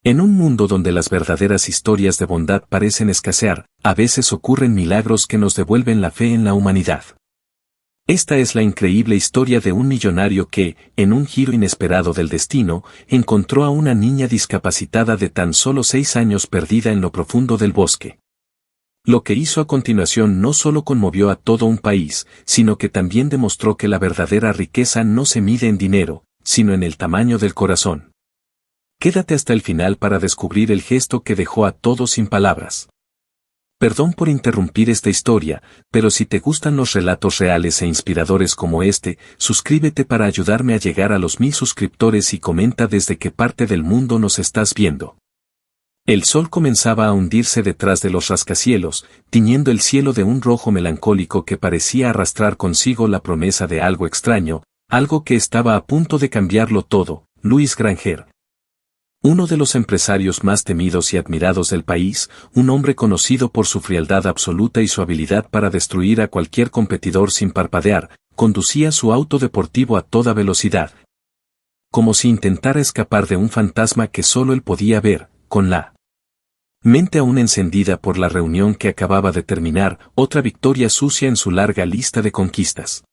En un mundo donde las verdaderas historias de bondad parecen escasear, a veces ocurren milagros que nos devuelven la fe en la humanidad. Esta es la increíble historia de un millonario que, en un giro inesperado del destino, encontró a una niña discapacitada de tan solo 6 años perdida en lo profundo del bosque. Lo que hizo a continuación no solo conmovió a todo un país, sino que también demostró que la verdadera riqueza no se mide en dinero, sino en el tamaño del corazón. Quédate hasta el final para descubrir el gesto que dejó a todos sin palabras. Perdón por interrumpir esta historia, pero si te gustan los relatos reales e inspiradores como este, suscríbete para ayudarme a llegar a los 1000 suscriptores y comenta desde qué parte del mundo nos estás viendo. El sol comenzaba a hundirse detrás de los rascacielos, tiñendo el cielo de un rojo melancólico que parecía arrastrar consigo la promesa de algo extraño, algo que estaba a punto de cambiarlo todo. Louis Granger. Uno de los empresarios más temidos y admirados del país, un hombre conocido por su frialdad absoluta y su habilidad para destruir a cualquier competidor sin parpadear, conducía su auto deportivo a toda velocidad. Como si intentara escapar de un fantasma que solo él podía ver, con la mente aún encendida por la reunión que acababa de terminar, otra victoria sucia en su larga lista de conquistas.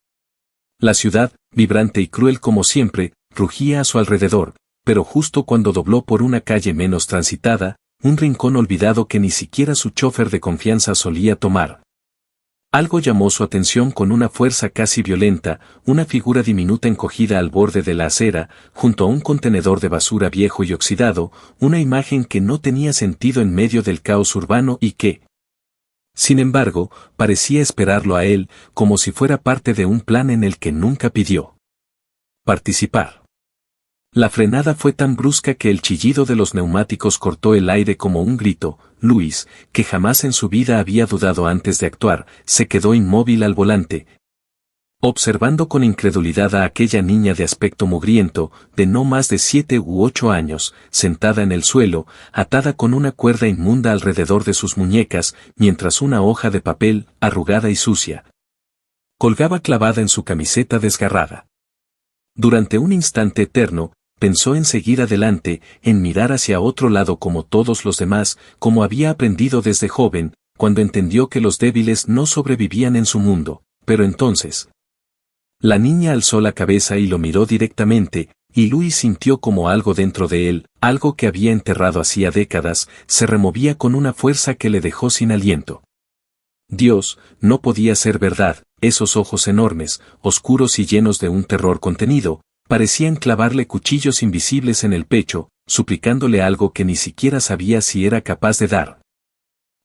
La ciudad, vibrante y cruel como siempre, rugía a su alrededor, pero justo cuando dobló por una calle menos transitada, un rincón olvidado que ni siquiera su chofer de confianza solía tomar. Algo llamó su atención con una fuerza casi violenta, una figura diminuta encogida al borde de la acera, junto a un contenedor de basura viejo y oxidado, una imagen que no tenía sentido en medio del caos urbano y que, sin embargo, parecía esperarlo a él, como si fuera parte de un plan en el que nunca pidió participar. La frenada fue tan brusca que el chillido de los neumáticos cortó el aire como un grito. Louis, que jamás en su vida había dudado antes de actuar, se quedó inmóvil al volante, observando con incredulidad a aquella niña de aspecto mugriento, de no más de 7 u 8 años, sentada en el suelo, atada con una cuerda inmunda alrededor de sus muñecas, mientras una hoja de papel, arrugada y sucia, colgaba clavada en su camiseta desgarrada. Durante un instante eterno, pensó en seguir adelante, en mirar hacia otro lado como todos los demás, como había aprendido desde joven, cuando entendió que los débiles no sobrevivían en su mundo, pero entonces. La niña alzó la cabeza y lo miró directamente, y Louis sintió como algo dentro de él, algo que había enterrado hacía décadas, se removía con una fuerza que le dejó sin aliento. Dios, no podía ser verdad, esos ojos enormes, oscuros y llenos de un terror contenido, parecían clavarle cuchillos invisibles en el pecho, suplicándole algo que ni siquiera sabía si era capaz de dar.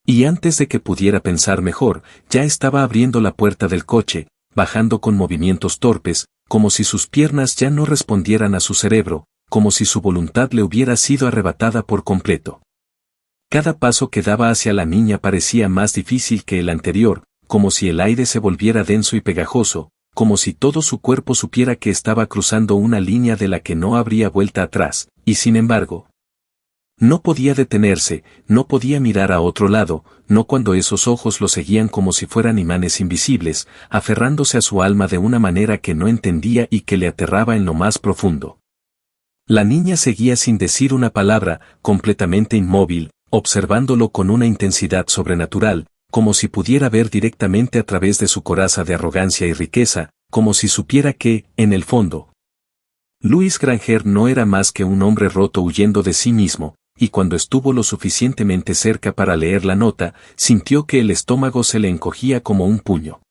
Y antes de que pudiera pensar mejor, ya estaba abriendo la puerta del coche, bajando con movimientos torpes, como si sus piernas ya no respondieran a su cerebro, como si su voluntad le hubiera sido arrebatada por completo. Cada paso que daba hacia la niña parecía más difícil que el anterior, como si el aire se volviera denso y pegajoso, como si todo su cuerpo supiera que estaba cruzando una línea de la que no habría vuelta atrás, y sin embargo, no podía detenerse, no podía mirar a otro lado, no cuando esos ojos lo seguían como si fueran imanes invisibles, aferrándose a su alma de una manera que no entendía y que le aterraba en lo más profundo. La niña seguía sin decir una palabra, completamente inmóvil, observándolo con una intensidad sobrenatural, como si pudiera ver directamente a través de su coraza de arrogancia y riqueza, como si supiera que, en el fondo, Louis Granger no era más que un hombre roto huyendo de sí mismo, y cuando estuvo lo suficientemente cerca para leer la nota, sintió que el estómago se le encogía como un puño.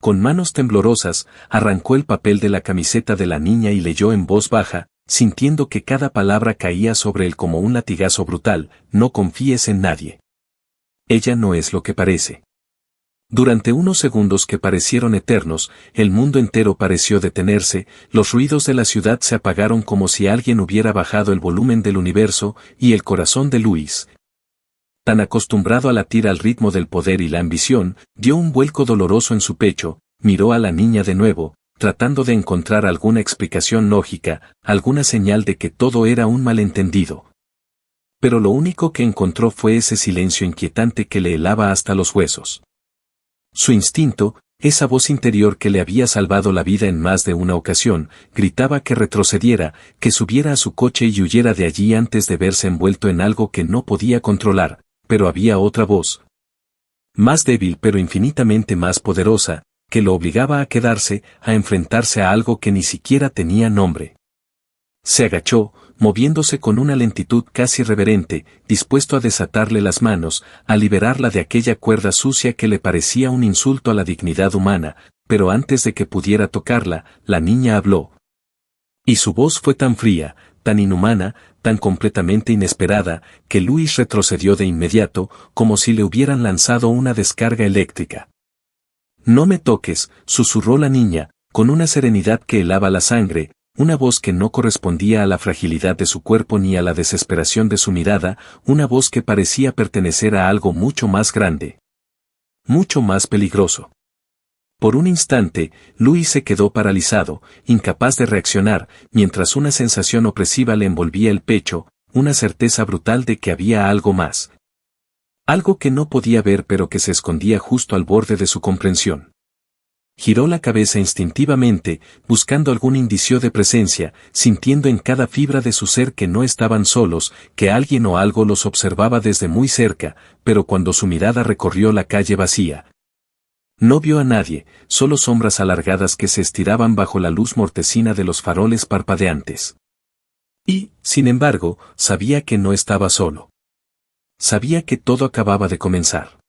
Con manos temblorosas, arrancó el papel de la camiseta de la niña y leyó en voz baja, sintiendo que cada palabra caía sobre él como un latigazo brutal: no confíes en nadie. Ella no es lo que parece. Durante unos segundos que parecieron eternos, el mundo entero pareció detenerse, los ruidos de la ciudad se apagaron como si alguien hubiera bajado el volumen del universo, y el corazón de Louis, tan acostumbrado a latir al ritmo del poder y la ambición, dio un vuelco doloroso en su pecho, miró a la niña de nuevo, tratando de encontrar alguna explicación lógica, alguna señal de que todo era un malentendido. Pero lo único que encontró fue ese silencio inquietante que le helaba hasta los huesos. Su instinto, esa voz interior que le había salvado la vida en más de una ocasión, gritaba que retrocediera, que subiera a su coche y huyera de allí antes de verse envuelto en algo que no podía controlar, pero había otra voz, más débil pero infinitamente más poderosa, que lo obligaba a quedarse, a enfrentarse a algo que ni siquiera tenía nombre. Se agachó, moviéndose con una lentitud casi reverente, dispuesto a desatarle las manos, a liberarla de aquella cuerda sucia que le parecía un insulto a la dignidad humana, pero antes de que pudiera tocarla, la niña habló. Y su voz fue tan fría, tan inhumana, tan completamente inesperada, que Luis retrocedió de inmediato, como si le hubieran lanzado una descarga eléctrica. «No me toques», susurró la niña, con una serenidad que helaba la sangre, una voz que no correspondía a la fragilidad de su cuerpo ni a la desesperación de su mirada, una voz que parecía pertenecer a algo mucho más grande. Mucho más peligroso. Por un instante, Luis se quedó paralizado, incapaz de reaccionar, mientras una sensación opresiva le envolvía el pecho, una certeza brutal de que había algo más. Algo que no podía ver pero que se escondía justo al borde de su comprensión. Giró la cabeza instintivamente, buscando algún indicio de presencia, sintiendo en cada fibra de su ser que no estaban solos, que alguien o algo los observaba desde muy cerca, pero cuando su mirada recorrió la calle vacía, no vio a nadie, solo sombras alargadas que se estiraban bajo la luz mortecina de los faroles parpadeantes. Y, sin embargo, sabía que no estaba solo. Sabía que todo acababa de comenzar.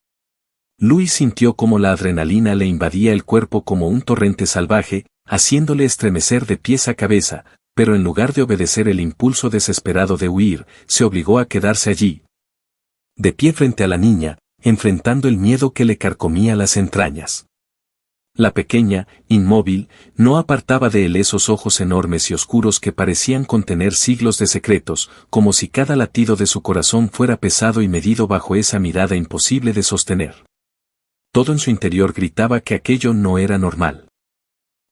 Luis sintió como la adrenalina le invadía el cuerpo como un torrente salvaje, haciéndole estremecer de pies a cabeza, pero en lugar de obedecer el impulso desesperado de huir, se obligó a quedarse allí, de pie frente a la niña, enfrentando el miedo que le carcomía las entrañas. La pequeña, inmóvil, no apartaba de él esos ojos enormes y oscuros que parecían contener siglos de secretos, como si cada latido de su corazón fuera pesado y medido bajo esa mirada imposible de sostener. Todo en su interior gritaba que aquello no era normal.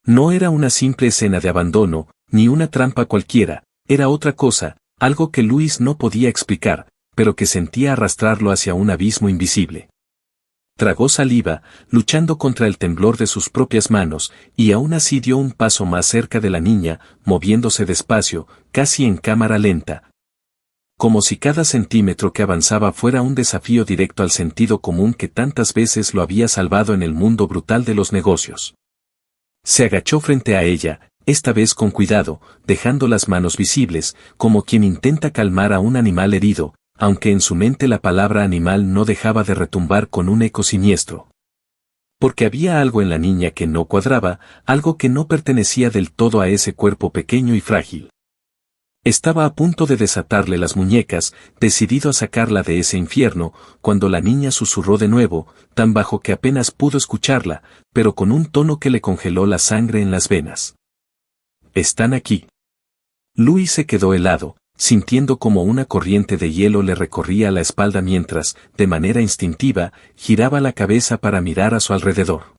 No era una simple escena de abandono, ni una trampa cualquiera, era otra cosa, algo que Luis no podía explicar, pero que sentía arrastrarlo hacia un abismo invisible. Tragó saliva, luchando contra el temblor de sus propias manos, y aún así dio un paso más cerca de la niña, moviéndose despacio, casi en cámara lenta. Como si cada centímetro que avanzaba fuera un desafío directo al sentido común que tantas veces lo había salvado en el mundo brutal de los negocios. Se agachó frente a ella, esta vez con cuidado, dejando las manos visibles, como quien intenta calmar a un animal herido, aunque en su mente la palabra animal no dejaba de retumbar con un eco siniestro. Porque había algo en la niña que no cuadraba, algo que no pertenecía del todo a ese cuerpo pequeño y frágil. Estaba a punto de desatarle las muñecas, decidido a sacarla de ese infierno, cuando la niña susurró de nuevo, tan bajo que apenas pudo escucharla, pero con un tono que le congeló la sangre en las venas. «Están aquí». Luis se quedó helado, sintiendo como una corriente de hielo le recorría la espalda mientras, de manera instintiva, giraba la cabeza para mirar a su alrededor.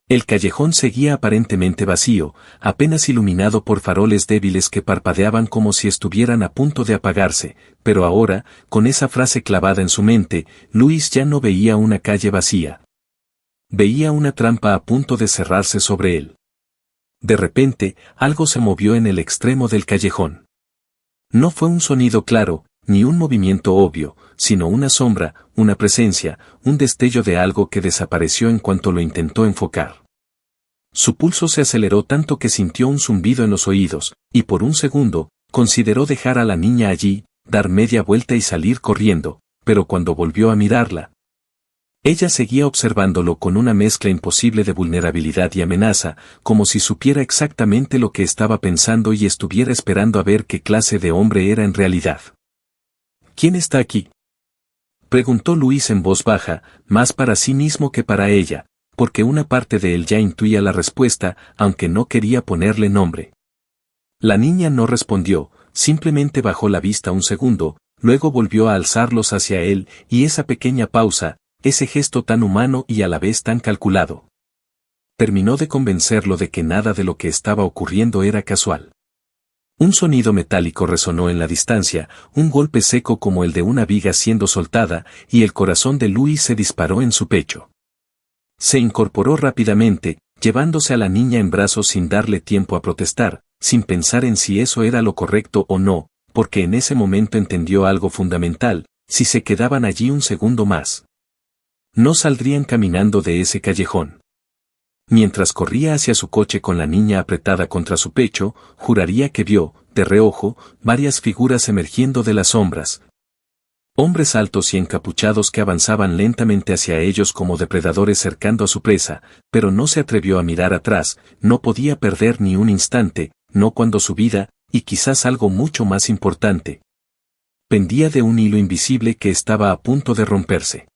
El callejón seguía aparentemente vacío, apenas iluminado por faroles débiles que parpadeaban como si estuvieran a punto de apagarse, pero ahora, con esa frase clavada en su mente, Luis ya no veía una calle vacía. Veía una trampa a punto de cerrarse sobre él. De repente, algo se movió en el extremo del callejón. No fue un sonido claro, ni un movimiento obvio, sino una sombra, una presencia, un destello de algo que desapareció en cuanto lo intentó enfocar. Su pulso se aceleró tanto que sintió un zumbido en los oídos, y por un segundo, consideró dejar a la niña allí, dar media vuelta y salir corriendo, pero cuando volvió a mirarla, ella seguía observándolo con una mezcla imposible de vulnerabilidad y amenaza, como si supiera exactamente lo que estaba pensando y estuviera esperando a ver qué clase de hombre era en realidad. ¿Quién está aquí?, preguntó Luis en voz baja, más para sí mismo que para ella, porque una parte de él ya intuía la respuesta, aunque no quería ponerle nombre. La niña no respondió, simplemente bajó la vista un segundo, luego volvió a alzarlos hacia él, y esa pequeña pausa, ese gesto tan humano y a la vez tan calculado, terminó de convencerlo de que nada de lo que estaba ocurriendo era casual. Un sonido metálico resonó en la distancia, un golpe seco como el de una viga siendo soltada, y el corazón de Luis se disparó en su pecho. Se incorporó rápidamente, llevándose a la niña en brazos sin darle tiempo a protestar, sin pensar en si eso era lo correcto o no, porque en ese momento entendió algo fundamental: si se quedaban allí un segundo más, no saldrían caminando de ese callejón. Mientras corría hacia su coche con la niña apretada contra su pecho, juraría que vio, de reojo, varias figuras emergiendo de las sombras. Hombres altos y encapuchados que avanzaban lentamente hacia ellos como depredadores cercando a su presa, pero no se atrevió a mirar atrás, no podía perder ni un instante, no cuando su vida, y quizás algo mucho más importante, pendía de un hilo invisible que estaba a punto de romperse.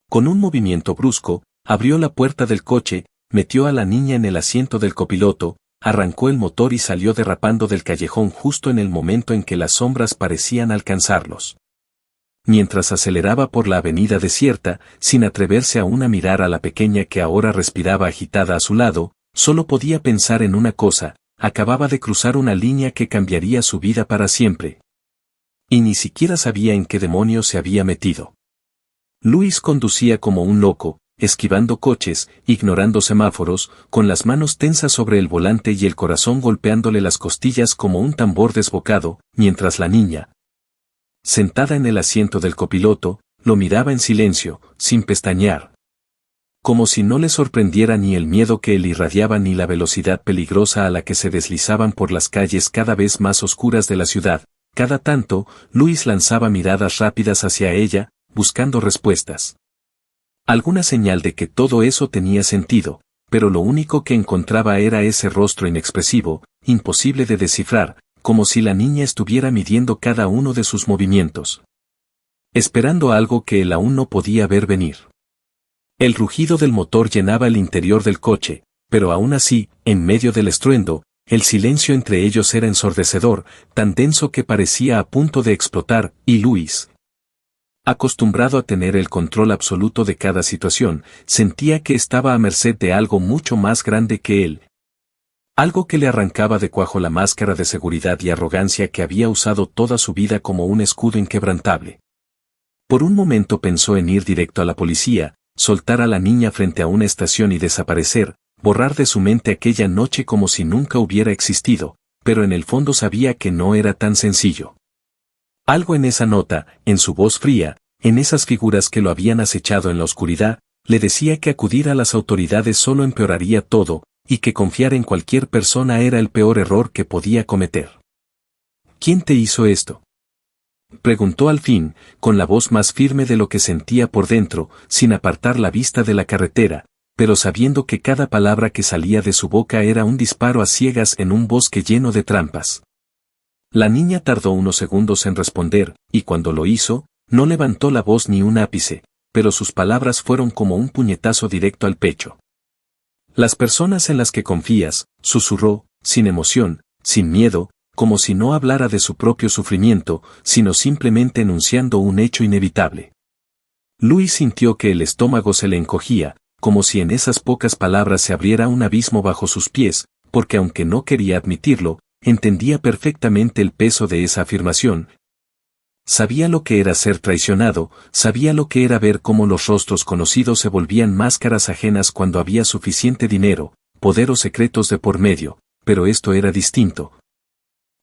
Con un movimiento brusco, abrió la puerta del coche, metió a la niña en el asiento del copiloto, arrancó el motor y salió derrapando del callejón justo en el momento en que las sombras parecían alcanzarlos. Mientras aceleraba por la avenida desierta, sin atreverse aún a mirar a la pequeña que ahora respiraba agitada a su lado, solo podía pensar en una cosa: acababa de cruzar una línea que cambiaría su vida para siempre. Y ni siquiera sabía en qué demonios se había metido. Luis conducía como un loco, esquivando coches, ignorando semáforos, con las manos tensas sobre el volante y el corazón golpeándole las costillas como un tambor desbocado, mientras la niña, sentada en el asiento del copiloto, lo miraba en silencio, sin pestañear. Como si no le sorprendiera ni el miedo que él irradiaba ni la velocidad peligrosa a la que se deslizaban por las calles cada vez más oscuras de la ciudad. Cada tanto, Luis lanzaba miradas rápidas hacia ella, buscando respuestas. Alguna señal de que todo eso tenía sentido, pero lo único que encontraba era ese rostro inexpresivo, imposible de descifrar, como si la niña estuviera midiendo cada uno de sus movimientos, esperando algo que él aún no podía ver venir. El rugido del motor llenaba el interior del coche, pero aún así, en medio del estruendo, el silencio entre ellos era ensordecedor, tan denso que parecía a punto de explotar, y Luis, acostumbrado a tener el control absoluto de cada situación, sentía que estaba a merced de algo mucho más grande que él. Algo que le arrancaba de cuajo la máscara de seguridad y arrogancia que había usado toda su vida como un escudo inquebrantable. Por un momento pensó en ir directo a la policía, soltar a la niña frente a una estación y desaparecer, borrar de su mente aquella noche como si nunca hubiera existido, pero en el fondo sabía que no era tan sencillo. Algo en esa nota, en su voz fría, en esas figuras que lo habían acechado en la oscuridad, le decía que acudir a las autoridades solo empeoraría todo, y que confiar en cualquier persona era el peor error que podía cometer. ¿Quién te hizo esto?, preguntó al fin, con la voz más firme de lo que sentía por dentro, sin apartar la vista de la carretera, pero sabiendo que cada palabra que salía de su boca era un disparo a ciegas en un bosque lleno de trampas. La niña tardó unos segundos en responder, y cuando lo hizo, no levantó la voz ni un ápice, pero sus palabras fueron como un puñetazo directo al pecho. Las personas en las que confías, susurró, sin emoción, sin miedo, como si no hablara de su propio sufrimiento, sino simplemente enunciando un hecho inevitable. Luis sintió que el estómago se le encogía, como si en esas pocas palabras se abriera un abismo bajo sus pies, porque aunque no quería admitirlo, entendía perfectamente el peso de esa afirmación. Sabía lo que era ser traicionado, sabía lo que era ver cómo los rostros conocidos se volvían máscaras ajenas cuando había suficiente dinero, poder o secretos de por medio, pero esto era distinto.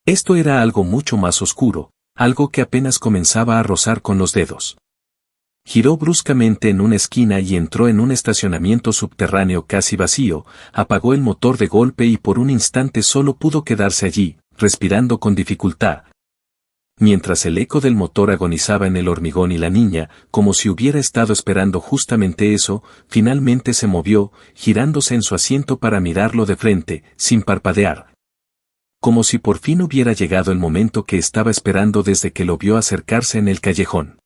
Esto era algo mucho más oscuro, algo que apenas comenzaba a rozar con los dedos. Giró bruscamente en una esquina y entró en un estacionamiento subterráneo casi vacío, apagó el motor de golpe y por un instante solo pudo quedarse allí, respirando con dificultad. Mientras el eco del motor agonizaba en el hormigón y la niña, como si hubiera estado esperando justamente eso, finalmente se movió, girándose en su asiento para mirarlo de frente, sin parpadear. Como si por fin hubiera llegado el momento que estaba esperando desde que lo vio acercarse en el callejón.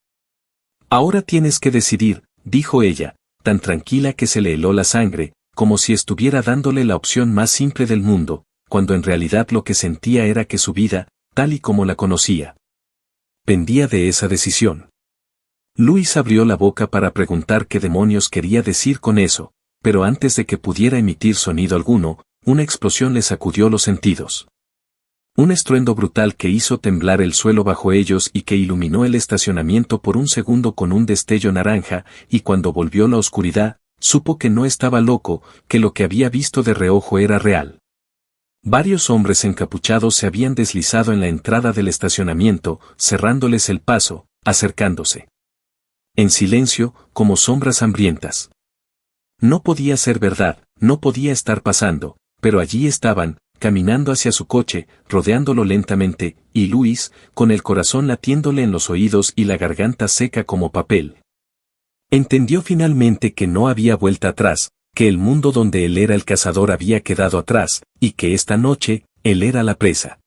Ahora tienes que decidir, dijo ella, tan tranquila que se le heló la sangre, como si estuviera dándole la opción más simple del mundo, cuando en realidad lo que sentía era que su vida, tal y como la conocía, pendía de esa decisión. Luis abrió la boca para preguntar qué demonios quería decir con eso, pero antes de que pudiera emitir sonido alguno, una explosión le sacudió los sentidos. Un estruendo brutal que hizo temblar el suelo bajo ellos y que iluminó el estacionamiento por un segundo con un destello naranja, y cuando volvió la oscuridad, supo que no estaba loco, que lo que había visto de reojo era real. Varios hombres encapuchados se habían deslizado en la entrada del estacionamiento, cerrándoles el paso, acercándose. En silencio, como sombras hambrientas. No podía ser verdad, no podía estar pasando, pero allí estaban, caminando hacia su coche, rodeándolo lentamente, y Luis, con el corazón latiéndole en los oídos y la garganta seca como papel. Entendió finalmente que no había vuelta atrás, que el mundo donde él era el cazador había quedado atrás, y que esta noche, él era la presa.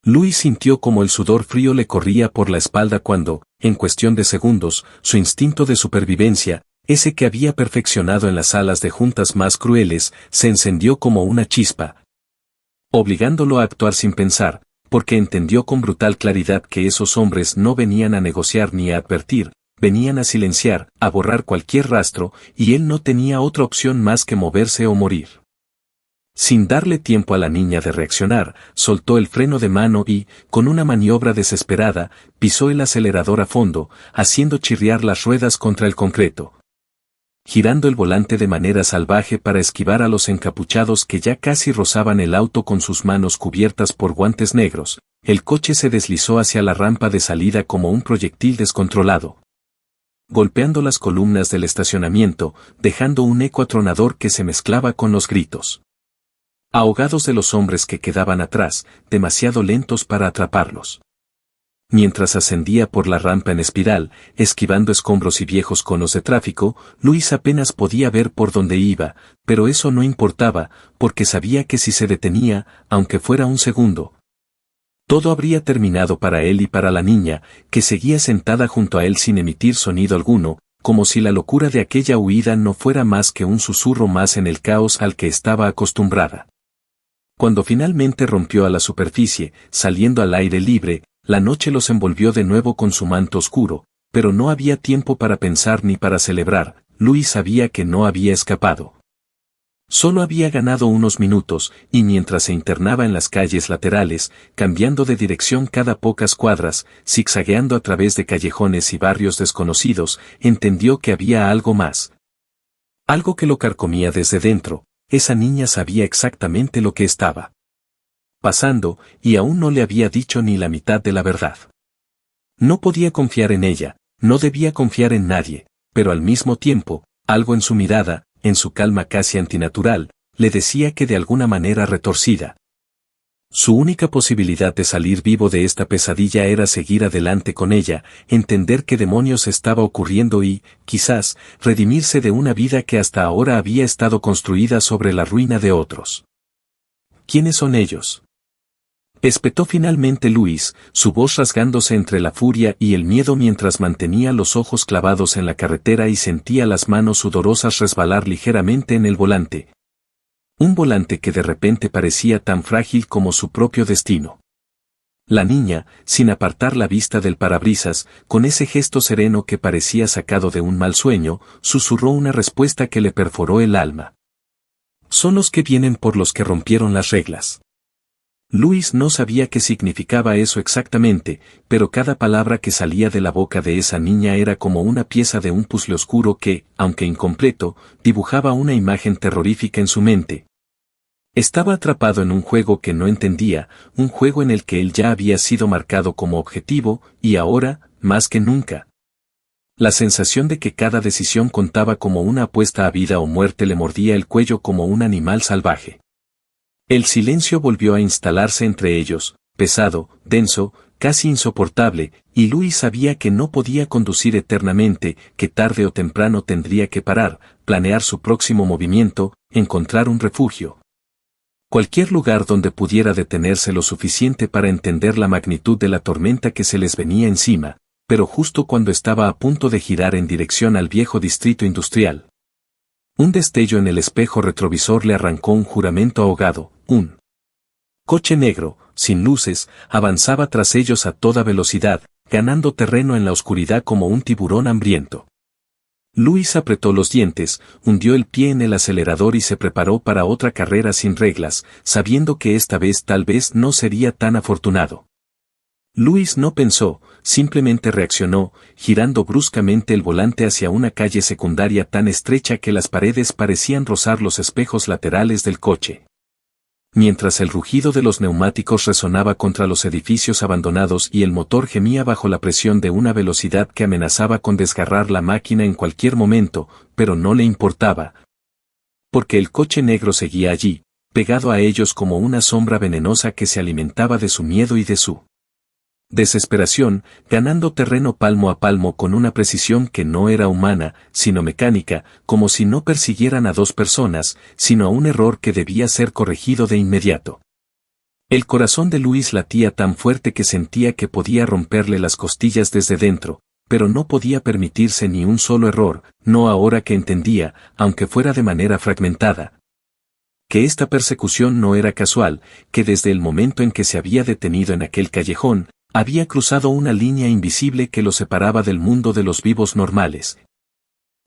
Luis sintió como el sudor frío le corría por la espalda cuando, en cuestión de segundos, su instinto de supervivencia, ese que había perfeccionado en las salas de juntas más crueles, se encendió como una chispa, obligándolo a actuar sin pensar, porque entendió con brutal claridad que esos hombres no venían a negociar ni a advertir, venían a silenciar, a borrar cualquier rastro, y él no tenía otra opción más que moverse o morir. Sin darle tiempo a la niña de reaccionar, soltó el freno de mano y, con una maniobra desesperada, pisó el acelerador a fondo, haciendo chirriar las ruedas contra el concreto. Girando el volante de manera salvaje para esquivar a los encapuchados que ya casi rozaban el auto con sus manos cubiertas por guantes negros, el coche se deslizó hacia la rampa de salida como un proyectil descontrolado, golpeando las columnas del estacionamiento, dejando un eco atronador que se mezclaba con los gritos ahogados de los hombres que quedaban atrás, demasiado lentos para atraparlos. Mientras ascendía por la rampa en espiral, esquivando escombros y viejos conos de tráfico, Luis apenas podía ver por dónde iba, pero eso no importaba, porque sabía que si se detenía, aunque fuera un segundo, todo habría terminado para él y para la niña, que seguía sentada junto a él sin emitir sonido alguno, como si la locura de aquella huida no fuera más que un susurro más en el caos al que estaba acostumbrada. Cuando finalmente rompió a la superficie, saliendo al aire libre, la noche los envolvió de nuevo con su manto oscuro, pero no había tiempo para pensar ni para celebrar. Luis sabía que no había escapado. Solo había ganado unos minutos, y mientras se internaba en las calles laterales, cambiando de dirección cada pocas cuadras, zigzagueando a través de callejones y barrios desconocidos, entendió que había algo más. Algo que lo carcomía desde dentro. Esa niña sabía exactamente lo que estaba pasando, y aún no le había dicho ni la mitad de la verdad. No podía confiar en ella, no debía confiar en nadie, pero al mismo tiempo, algo en su mirada, en su calma casi antinatural, le decía que de alguna manera retorcida. Su única posibilidad de salir vivo de esta pesadilla era seguir adelante con ella, entender qué demonios estaba ocurriendo y, quizás, redimirse de una vida que hasta ahora había estado construida sobre la ruina de otros. ¿Quiénes son ellos?, espetó finalmente Luis, su voz rasgándose entre la furia y el miedo mientras mantenía los ojos clavados en la carretera y sentía las manos sudorosas resbalar ligeramente en el volante. Un volante que de repente parecía tan frágil como su propio destino. La niña, sin apartar la vista del parabrisas, con ese gesto sereno que parecía sacado de un mal sueño, susurró una respuesta que le perforó el alma. Son los que vienen por los que rompieron las reglas. Luis no sabía qué significaba eso exactamente, pero cada palabra que salía de la boca de esa niña era como una pieza de un puzzle oscuro que, aunque incompleto, dibujaba una imagen terrorífica en su mente. Estaba atrapado en un juego que no entendía, un juego en el que él ya había sido marcado como objetivo, y ahora, más que nunca, la sensación de que cada decisión contaba como una apuesta a vida o muerte le mordía el cuello como un animal salvaje. El silencio volvió a instalarse entre ellos, pesado, denso, casi insoportable, y Luis sabía que no podía conducir eternamente, que tarde o temprano tendría que parar, planear su próximo movimiento, encontrar un refugio. Cualquier lugar donde pudiera detenerse lo suficiente para entender la magnitud de la tormenta que se les venía encima, pero justo cuando estaba a punto de girar en dirección al viejo distrito industrial. Un destello en el espejo retrovisor le arrancó un juramento ahogado. Un coche negro, sin luces, avanzaba tras ellos a toda velocidad, ganando terreno en la oscuridad como un tiburón hambriento. Luis apretó los dientes, hundió el pie en el acelerador y se preparó para otra carrera sin reglas, sabiendo que esta vez tal vez no sería tan afortunado. Luis no pensó, simplemente reaccionó, girando bruscamente el volante hacia una calle secundaria tan estrecha que las paredes parecían rozar los espejos laterales del coche. Mientras el rugido de los neumáticos resonaba contra los edificios abandonados y el motor gemía bajo la presión de una velocidad que amenazaba con desgarrar la máquina en cualquier momento, pero no le importaba. Porque el coche negro seguía allí, pegado a ellos como una sombra venenosa que se alimentaba de su miedo y de su desesperación, ganando terreno palmo a palmo con una precisión que no era humana, sino mecánica, como si no persiguieran a dos personas, sino a un error que debía ser corregido de inmediato. El corazón de Luis latía tan fuerte que sentía que podía romperle las costillas desde dentro, pero no podía permitirse ni un solo error, no ahora que entendía, aunque fuera de manera fragmentada, que esta persecución no era casual, que desde el momento en que se había detenido en aquel callejón, había cruzado una línea invisible que lo separaba del mundo de los vivos normales,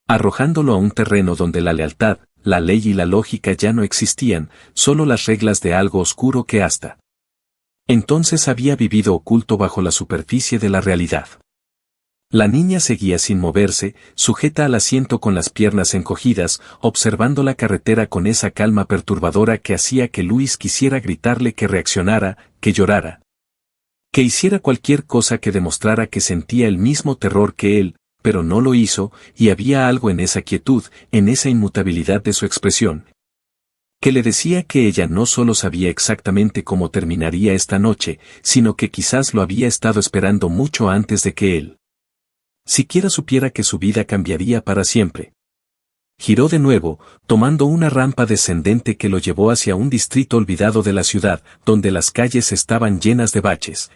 arrojándolo a un terreno donde la lealtad, la ley y la lógica ya no existían, solo las reglas de algo oscuro que hasta entonces había vivido oculto bajo la superficie de la realidad. La niña seguía sin moverse, sujeta al asiento con las piernas encogidas, observando la carretera con esa calma perturbadora que hacía que Luis quisiera gritarle que reaccionara, que llorara, que hiciera cualquier cosa que demostrara que sentía el mismo terror que él, pero no lo hizo, y había algo en esa quietud, en esa inmutabilidad de su expresión, que le decía que ella no solo sabía exactamente cómo terminaría esta noche, sino que quizás lo había estado esperando mucho antes de que él siquiera supiera que su vida cambiaría para siempre. Giró de nuevo, tomando una rampa descendente que lo llevó hacia un distrito olvidado de la ciudad, donde las calles estaban llenas de baches.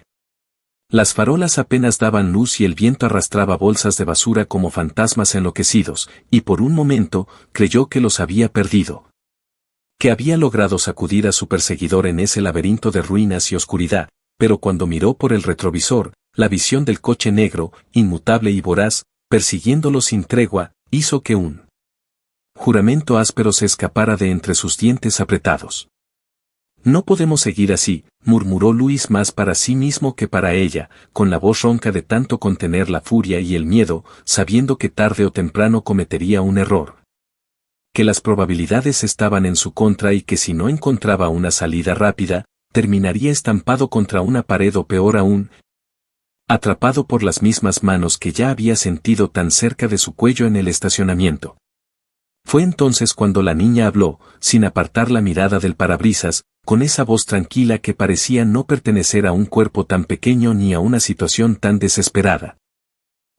Las farolas apenas daban luz y el viento arrastraba bolsas de basura como fantasmas enloquecidos, y por un momento, creyó que los había perdido. Que había logrado sacudir a su perseguidor en ese laberinto de ruinas y oscuridad, pero cuando miró por el retrovisor, la visión del coche negro, inmutable y voraz, persiguiéndolo sin tregua, hizo que un juramento áspero se escapara de entre sus dientes apretados. No podemos seguir así, murmuró Luis más para sí mismo que para ella, con la voz ronca de tanto contener la furia y el miedo, sabiendo que tarde o temprano cometería un error. Que las probabilidades estaban en su contra y que si no encontraba una salida rápida, terminaría estampado contra una pared o peor aún, atrapado por las mismas manos que ya había sentido tan cerca de su cuello en el estacionamiento. Fue entonces cuando la niña habló, sin apartar la mirada del parabrisas, con esa voz tranquila que parecía no pertenecer a un cuerpo tan pequeño ni a una situación tan desesperada.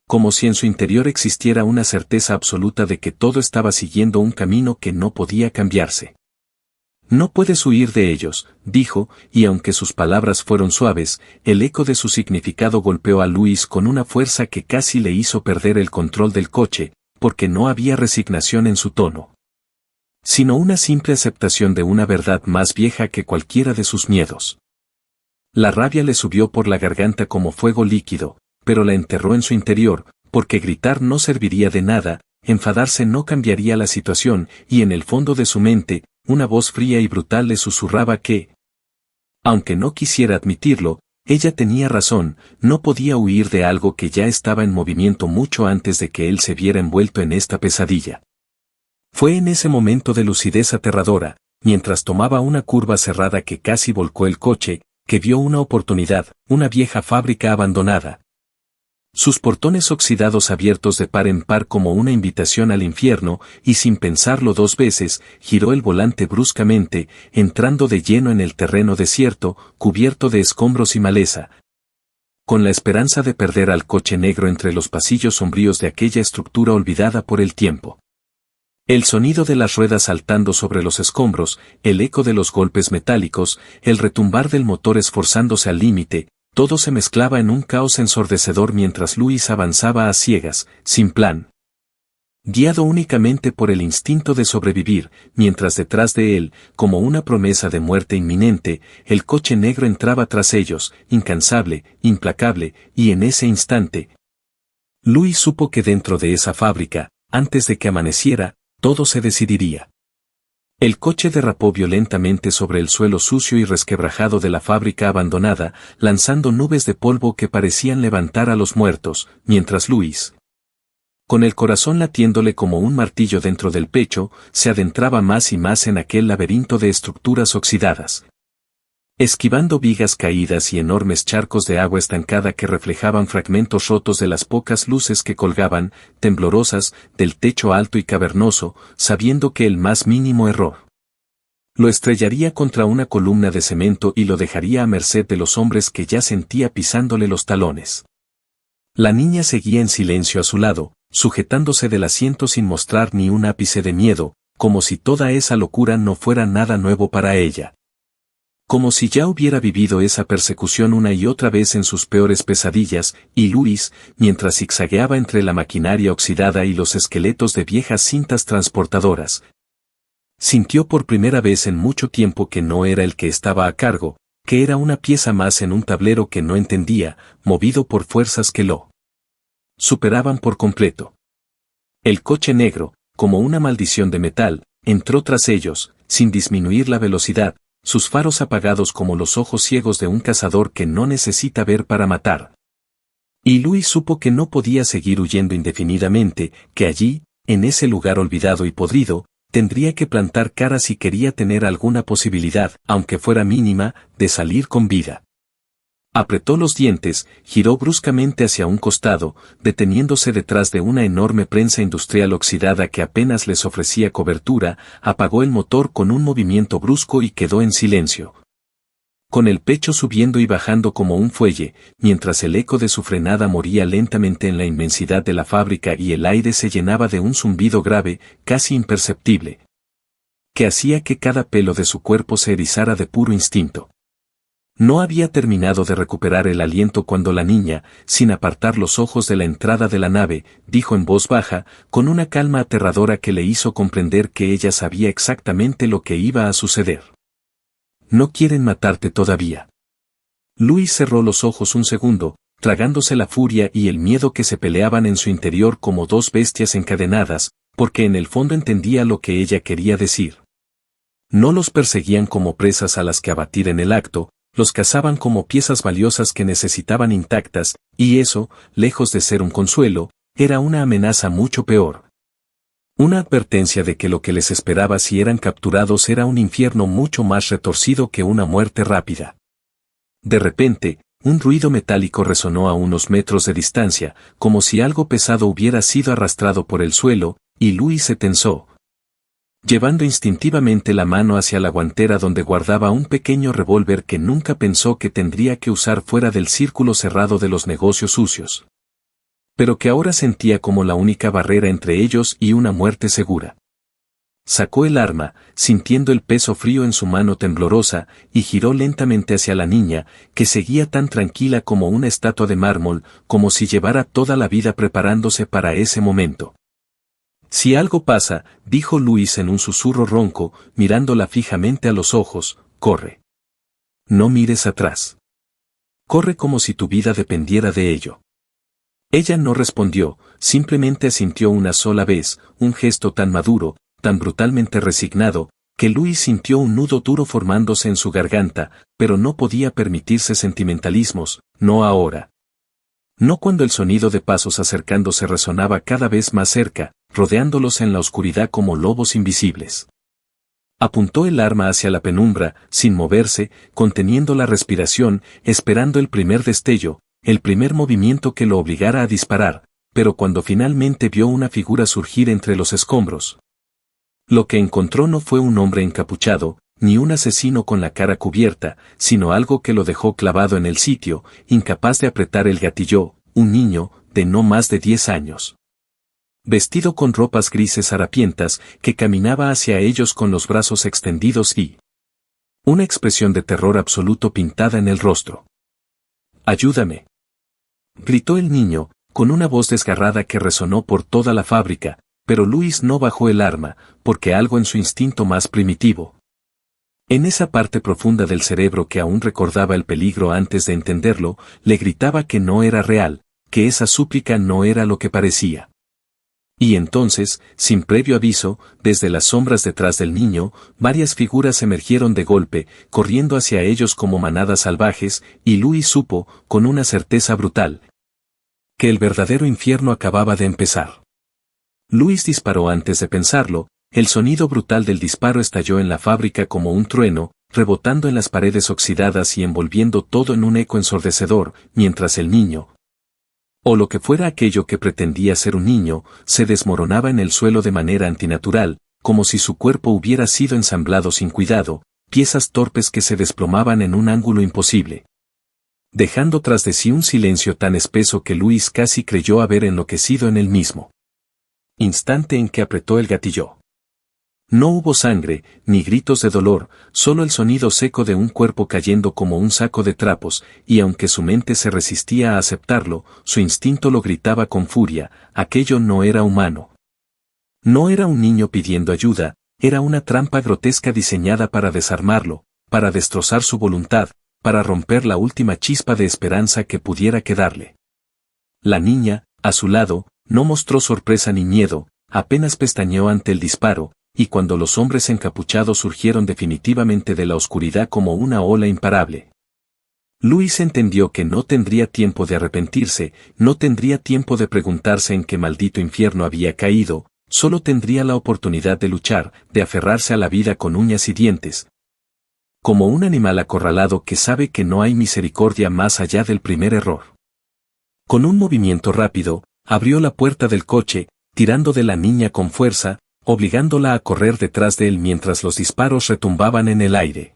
Como si en su interior existiera una certeza absoluta de que todo estaba siguiendo un camino que no podía cambiarse. No puedes huir de ellos, dijo, y aunque sus palabras fueron suaves, el eco de su significado golpeó a Luis con una fuerza que casi le hizo perder el control del coche, porque no había resignación en su tono, sino una simple aceptación de una verdad más vieja que cualquiera de sus miedos. La rabia le subió por la garganta como fuego líquido, pero la enterró en su interior, porque gritar no serviría de nada, enfadarse no cambiaría la situación, y en el fondo de su mente, una voz fría y brutal le susurraba que, aunque no quisiera admitirlo, ella tenía razón, no podía huir de algo que ya estaba en movimiento mucho antes de que él se viera envuelto en esta pesadilla. Fue en ese momento de lucidez aterradora, mientras tomaba una curva cerrada que casi volcó el coche, que vio una oportunidad, una vieja fábrica abandonada. Sus portones oxidados abiertos de par en par como una invitación al infierno, y sin pensarlo dos veces, giró el volante bruscamente, entrando de lleno en el terreno desierto, cubierto de escombros y maleza, con la esperanza de perder al coche negro entre los pasillos sombríos de aquella estructura olvidada por el tiempo. El sonido de las ruedas saltando sobre los escombros, el eco de los golpes metálicos, el retumbar del motor esforzándose al límite, todo se mezclaba en un caos ensordecedor mientras Luis avanzaba a ciegas, sin plan, guiado únicamente por el instinto de sobrevivir, mientras detrás de él, como una promesa de muerte inminente, el coche negro entraba tras ellos, incansable, implacable, y en ese instante, Luis supo que dentro de esa fábrica, antes de que amaneciera, todo se decidiría. El coche derrapó violentamente sobre el suelo sucio y resquebrajado de la fábrica abandonada, lanzando nubes de polvo que parecían levantar a los muertos, mientras Luis, con el corazón latiéndole como un martillo dentro del pecho, se adentraba más y más en aquel laberinto de estructuras oxidadas. Esquivando vigas caídas y enormes charcos de agua estancada que reflejaban fragmentos rotos de las pocas luces que colgaban, temblorosas, del techo alto y cavernoso, sabiendo que el más mínimo error lo estrellaría contra una columna de cemento y lo dejaría a merced de los hombres que ya sentía pisándole los talones. La niña seguía en silencio a su lado, sujetándose del asiento sin mostrar ni un ápice de miedo, como si toda esa locura no fuera nada nuevo para ella. Como si ya hubiera vivido esa persecución una y otra vez en sus peores pesadillas, y Luis, mientras zigzagueaba entre la maquinaria oxidada y los esqueletos de viejas cintas transportadoras, sintió por primera vez en mucho tiempo que no era el que estaba a cargo, que era una pieza más en un tablero que no entendía, movido por fuerzas que lo superaban por completo. El coche negro, como una maldición de metal, entró tras ellos, sin disminuir la velocidad, sus faros apagados como los ojos ciegos de un cazador que no necesita ver para matar. Y Luis supo que no podía seguir huyendo indefinidamente, que allí, en ese lugar olvidado y podrido, tendría que plantar cara si quería tener alguna posibilidad, aunque fuera mínima, de salir con vida. Apretó los dientes, giró bruscamente hacia un costado, deteniéndose detrás de una enorme prensa industrial oxidada que apenas les ofrecía cobertura, apagó el motor con un movimiento brusco y quedó en silencio, con el pecho subiendo y bajando como un fuelle, mientras el eco de su frenada moría lentamente en la inmensidad de la fábrica y el aire se llenaba de un zumbido grave, casi imperceptible, que hacía que cada pelo de su cuerpo se erizara de puro instinto. No había terminado de recuperar el aliento cuando la niña, sin apartar los ojos de la entrada de la nave, dijo en voz baja, con una calma aterradora que le hizo comprender que ella sabía exactamente lo que iba a suceder. No quieren matarte todavía. Luis cerró los ojos un segundo, tragándose la furia y el miedo que se peleaban en su interior como dos bestias encadenadas, porque en el fondo entendía lo que ella quería decir. No los perseguían como presas a las que abatir en el acto, los cazaban como piezas valiosas que necesitaban intactas, y eso, lejos de ser un consuelo, era una amenaza mucho peor. Una advertencia de que lo que les esperaba si eran capturados era un infierno mucho más retorcido que una muerte rápida. De repente, un ruido metálico resonó a unos metros de distancia, como si algo pesado hubiera sido arrastrado por el suelo, y Luis se tensó, llevando instintivamente la mano hacia la guantera donde guardaba un pequeño revólver que nunca pensó que tendría que usar fuera del círculo cerrado de los negocios sucios, pero que ahora sentía como la única barrera entre ellos y una muerte segura. Sacó el arma, sintiendo el peso frío en su mano temblorosa, y giró lentamente hacia la niña, que seguía tan tranquila como una estatua de mármol, como si llevara toda la vida preparándose para ese momento. Si algo pasa, dijo Luis en un susurro ronco, mirándola fijamente a los ojos, corre. No mires atrás. Corre como si tu vida dependiera de ello. Ella no respondió, simplemente asintió una sola vez, un gesto tan maduro, tan brutalmente resignado, que Luis sintió un nudo duro formándose en su garganta, pero no podía permitirse sentimentalismos, no ahora. No cuando el sonido de pasos acercándose resonaba cada vez más cerca, rodeándolos en la oscuridad como lobos invisibles. Apuntó el arma hacia la penumbra, sin moverse, conteniendo la respiración, esperando el primer destello, el primer movimiento que lo obligara a disparar, pero cuando finalmente vio una figura surgir entre los escombros, lo que encontró no fue un hombre encapuchado, ni un asesino con la cara cubierta, sino algo que lo dejó clavado en el sitio, incapaz de apretar el gatillo, un niño, de no más de 10 años. Vestido con ropas grises harapientas, que caminaba hacia ellos con los brazos extendidos y una expresión de terror absoluto pintada en el rostro. «¡Ayúdame!», gritó el niño, con una voz desgarrada que resonó por toda la fábrica, pero Luis no bajó el arma, porque algo en su instinto más primitivo, en esa parte profunda del cerebro que aún recordaba el peligro antes de entenderlo, le gritaba que no era real, que esa súplica no era lo que parecía. Y entonces, sin previo aviso, desde las sombras detrás del niño, varias figuras emergieron de golpe, corriendo hacia ellos como manadas salvajes, y Louis supo, con una certeza brutal, que el verdadero infierno acababa de empezar. Louis disparó antes de pensarlo, el sonido brutal del disparo estalló en la fábrica como un trueno, rebotando en las paredes oxidadas y envolviendo todo en un eco ensordecedor, mientras el niño, o lo que fuera aquello que pretendía ser un niño, se desmoronaba en el suelo de manera antinatural, como si su cuerpo hubiera sido ensamblado sin cuidado, piezas torpes que se desplomaban en un ángulo imposible, dejando tras de sí un silencio tan espeso que Louis casi creyó haber enloquecido en el mismo instante en que apretó el gatillo. No hubo sangre, ni gritos de dolor, solo el sonido seco de un cuerpo cayendo como un saco de trapos, y aunque su mente se resistía a aceptarlo, su instinto lo gritaba con furia, aquello no era humano. No era un niño pidiendo ayuda, era una trampa grotesca diseñada para desarmarlo, para destrozar su voluntad, para romper la última chispa de esperanza que pudiera quedarle. La niña, a su lado, no mostró sorpresa ni miedo, apenas pestañeó ante el disparo, y cuando los hombres encapuchados surgieron definitivamente de la oscuridad como una ola imparable, Louis entendió que no tendría tiempo de arrepentirse, no tendría tiempo de preguntarse en qué maldito infierno había caído, solo tendría la oportunidad de luchar, de aferrarse a la vida con uñas y dientes, como un animal acorralado que sabe que no hay misericordia más allá del primer error. Con un movimiento rápido, abrió la puerta del coche, tirando de la niña con fuerza, obligándola a correr detrás de él mientras los disparos retumbaban en el aire.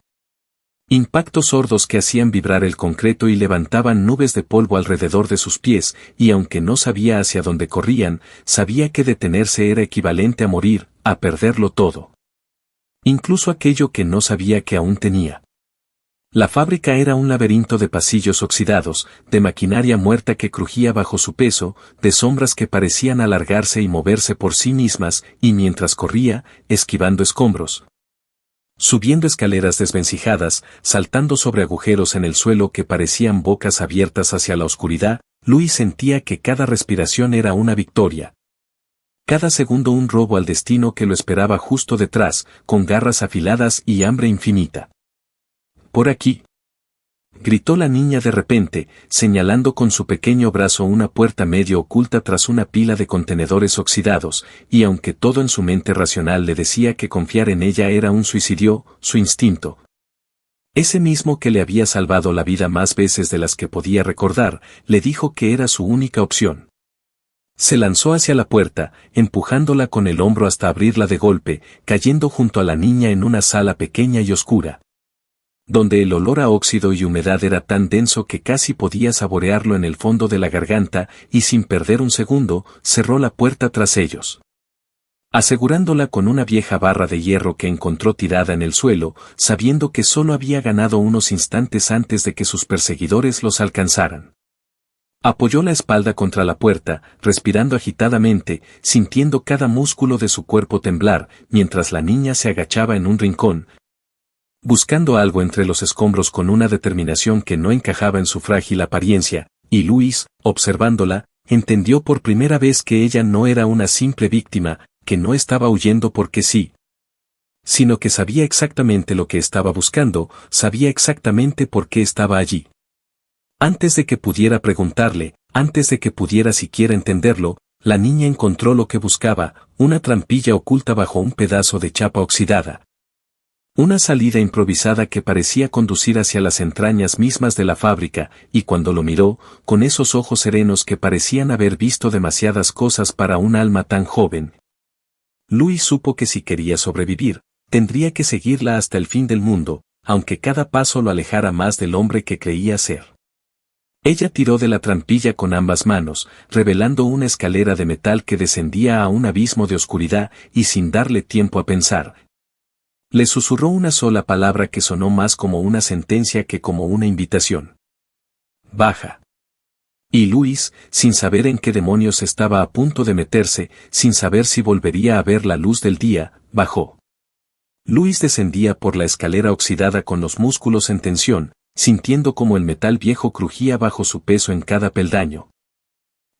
Impactos sordos que hacían vibrar el concreto y levantaban nubes de polvo alrededor de sus pies, y aunque no sabía hacia dónde corrían, sabía que detenerse era equivalente a morir, a perderlo todo. Incluso aquello que no sabía que aún tenía. La fábrica era un laberinto de pasillos oxidados, de maquinaria muerta que crujía bajo su peso, de sombras que parecían alargarse y moverse por sí mismas, y mientras corría, esquivando escombros, subiendo escaleras desvencijadas, saltando sobre agujeros en el suelo que parecían bocas abiertas hacia la oscuridad, Louis sentía que cada respiración era una victoria. Cada segundo un robo al destino que lo esperaba justo detrás, con garras afiladas y hambre infinita. «Por aquí», gritó la niña de repente, señalando con su pequeño brazo una puerta medio oculta tras una pila de contenedores oxidados, y aunque todo en su mente racional le decía que confiar en ella era un suicidio, su instinto, ese mismo que le había salvado la vida más veces de las que podía recordar, le dijo que era su única opción. Se lanzó hacia la puerta, empujándola con el hombro hasta abrirla de golpe, cayendo junto a la niña en una sala pequeña y oscura, donde el olor a óxido y humedad era tan denso que casi podía saborearlo en el fondo de la garganta, y sin perder un segundo, cerró la puerta tras ellos, asegurándola con una vieja barra de hierro que encontró tirada en el suelo, sabiendo que solo había ganado unos instantes antes de que sus perseguidores los alcanzaran. Apoyó la espalda contra la puerta, respirando agitadamente, sintiendo cada músculo de su cuerpo temblar, mientras la niña se agachaba en un rincón, buscando algo entre los escombros con una determinación que no encajaba en su frágil apariencia, y Louis, observándola, entendió por primera vez que ella no era una simple víctima, que no estaba huyendo porque sí, sino que sabía exactamente lo que estaba buscando, sabía exactamente por qué estaba allí. Antes de que pudiera preguntarle, antes de que pudiera siquiera entenderlo, la niña encontró lo que buscaba, una trampilla oculta bajo un pedazo de chapa oxidada. Una salida improvisada que parecía conducir hacia las entrañas mismas de la fábrica, y cuando lo miró, con esos ojos serenos que parecían haber visto demasiadas cosas para un alma tan joven, Louis supo que si quería sobrevivir, tendría que seguirla hasta el fin del mundo, aunque cada paso lo alejara más del hombre que creía ser. Ella tiró de la trampilla con ambas manos, revelando una escalera de metal que descendía a un abismo de oscuridad, y sin darle tiempo a pensar, le susurró una sola palabra que sonó más como una sentencia que como una invitación. «Baja». Y Louis, sin saber en qué demonios estaba a punto de meterse, sin saber si volvería a ver la luz del día, bajó. Louis descendía por la escalera oxidada con los músculos en tensión, sintiendo como el metal viejo crujía bajo su peso en cada peldaño.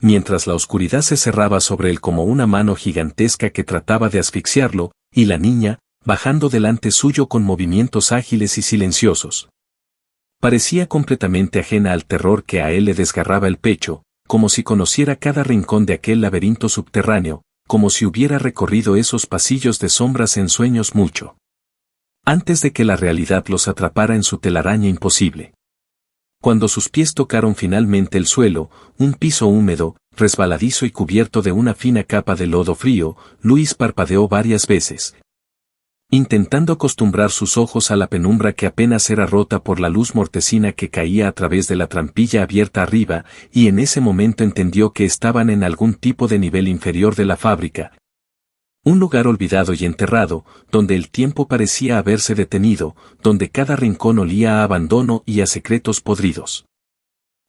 mientras la oscuridad se cerraba sobre él como una mano gigantesca que trataba de asfixiarlo, y la niña, bajando delante suyo con movimientos ágiles y silenciosos. Parecía completamente ajena al terror que a él le desgarraba el pecho, como si conociera cada rincón de aquel laberinto subterráneo, como si hubiera recorrido esos pasillos de sombras en sueños mucho antes de que la realidad los atrapara en su telaraña imposible. Cuando sus pies tocaron finalmente el suelo, un piso húmedo, resbaladizo y cubierto de una fina capa de lodo frío, Luis parpadeó varias veces, intentando acostumbrar sus ojos a la penumbra que apenas era rota por la luz mortecina que caía a través de la trampilla abierta arriba, y en ese momento entendió que estaban en algún tipo de nivel inferior de la fábrica. Un lugar olvidado y enterrado, donde el tiempo parecía haberse detenido, donde cada rincón olía a abandono y a secretos podridos.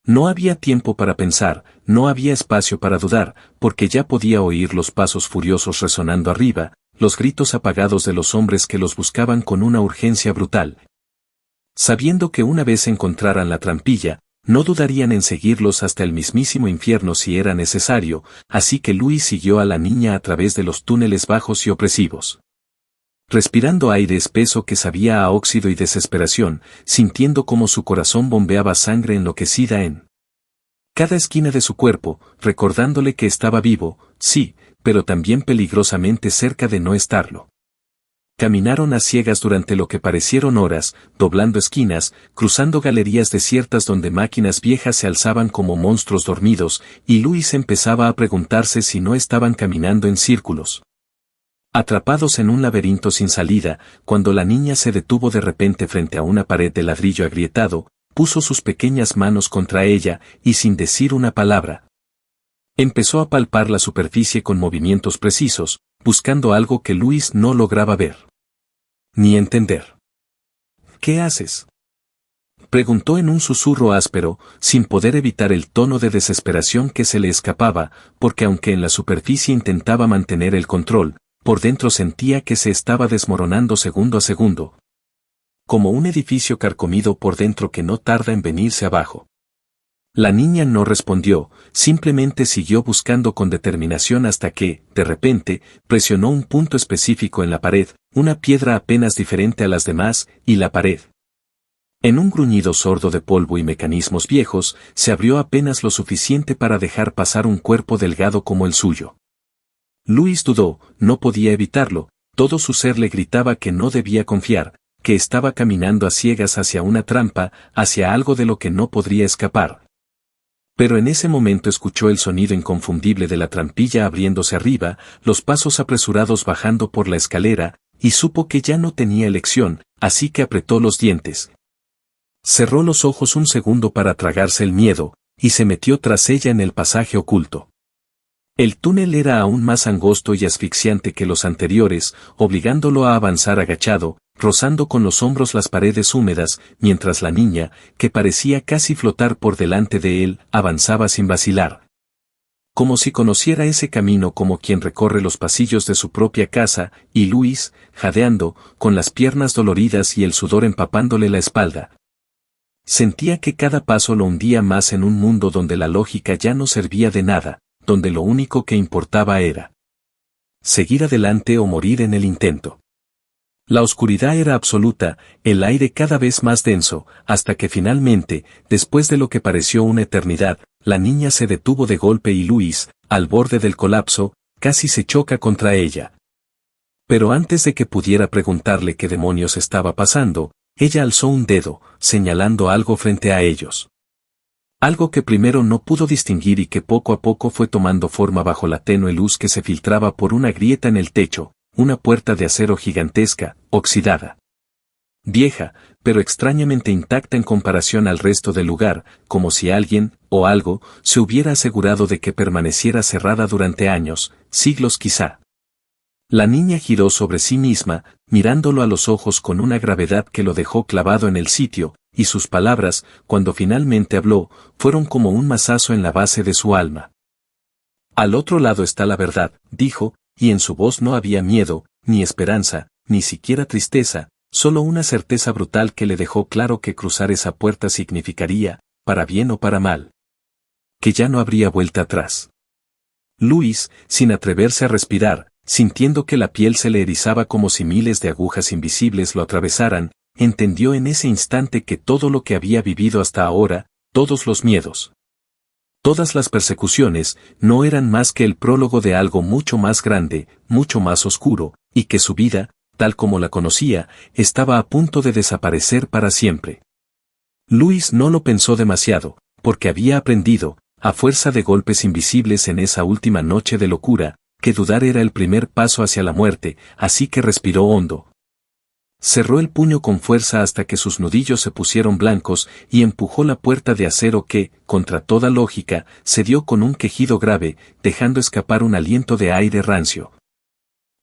No había tiempo para pensar, no había espacio para dudar, porque ya podía oír los pasos furiosos resonando arriba, los gritos apagados de los hombres que los buscaban con una urgencia brutal. Sabiendo que una vez encontraran la trampilla, no dudarían en seguirlos hasta el mismísimo infierno si era necesario, así que Luis siguió a la niña a través de los túneles bajos y opresivos. Respirando aire espeso que sabía a óxido y desesperación, sintiendo cómo su corazón bombeaba sangre enloquecida en cada esquina de su cuerpo, recordándole que estaba vivo, sí, pero también peligrosamente cerca de no estarlo. Caminaron a ciegas durante lo que parecieron horas, doblando esquinas, cruzando galerías desiertas donde máquinas viejas se alzaban como monstruos dormidos, y Luis empezaba a preguntarse si no estaban caminando en círculos. Atrapados en un laberinto sin salida, cuando la niña se detuvo de repente frente a una pared de ladrillo agrietado, puso sus pequeñas manos contra ella, y sin decir una palabra, empezó a palpar la superficie con movimientos precisos, buscando algo que Luis no lograba ver ni entender. ¿Qué haces?, preguntó en un susurro áspero, sin poder evitar el tono de desesperación que se le escapaba, porque aunque en la superficie intentaba mantener el control, por dentro sentía que se estaba desmoronando segundo a segundo, como un edificio carcomido por dentro que no tarda en venirse abajo. La niña no respondió, simplemente siguió buscando con determinación hasta que, de repente, presionó un punto específico en la pared, una piedra apenas diferente a las demás, y la pared, en un gruñido sordo de polvo y mecanismos viejos, se abrió apenas lo suficiente para dejar pasar un cuerpo delgado como el suyo. Luis dudó, no podía evitarlo, todo su ser le gritaba que no debía confiar, que estaba caminando a ciegas hacia una trampa, hacia algo de lo que no podría escapar. Pero en ese momento escuchó el sonido inconfundible de la trampilla abriéndose arriba, los pasos apresurados bajando por la escalera, y supo que ya no tenía elección, así que apretó los dientes. Cerró los ojos un segundo para tragarse el miedo, y se metió tras ella en el pasaje oculto. El túnel era aún más angosto y asfixiante que los anteriores, obligándolo a avanzar agachado, rozando con los hombros las paredes húmedas, mientras la niña, que parecía casi flotar por delante de él, avanzaba sin vacilar. Como si conociera ese camino como quien recorre los pasillos de su propia casa, y Luis, jadeando, con las piernas doloridas y el sudor empapándole la espalda. Sentía que cada paso lo hundía más en un mundo donde la lógica ya no servía de nada, donde lo único que importaba era seguir adelante o morir en el intento. La oscuridad era absoluta, el aire cada vez más denso, hasta que finalmente, después de lo que pareció una eternidad, la niña se detuvo de golpe y Luis, al borde del colapso, casi se choca contra ella. Pero antes de que pudiera preguntarle qué demonios estaba pasando, ella alzó un dedo, señalando algo frente a ellos. Algo que primero no pudo distinguir y que poco a poco fue tomando forma bajo la tenue luz que se filtraba por una grieta en el techo, una puerta de acero gigantesca, oxidada. Vieja, pero extrañamente intacta en comparación al resto del lugar, como si alguien, o algo, se hubiera asegurado de que permaneciera cerrada durante años, siglos quizá. La niña giró sobre sí misma, mirándolo a los ojos con una gravedad que lo dejó clavado en el sitio, y sus palabras, cuando finalmente habló, fueron como un mazazo en la base de su alma. Al otro lado está la verdad, dijo, y en su voz no había miedo, ni esperanza, ni siquiera tristeza, solo una certeza brutal que le dejó claro que cruzar esa puerta significaría, para bien o para mal, que ya no habría vuelta atrás. Luis, sin atreverse a respirar, sintiendo que la piel se le erizaba como si miles de agujas invisibles lo atravesaran, entendió en ese instante que todo lo que había vivido hasta ahora, todos los miedos, todas las persecuciones, no eran más que el prólogo de algo mucho más grande, mucho más oscuro, y que su vida, tal como la conocía, estaba a punto de desaparecer para siempre. Luis no lo pensó demasiado, porque había aprendido, a fuerza de golpes invisibles en esa última noche de locura, que dudar era el primer paso hacia la muerte, así que respiró hondo. Cerró el puño con fuerza hasta que sus nudillos se pusieron blancos y empujó la puerta de acero que, contra toda lógica, cedió con un quejido grave, dejando escapar un aliento de aire rancio,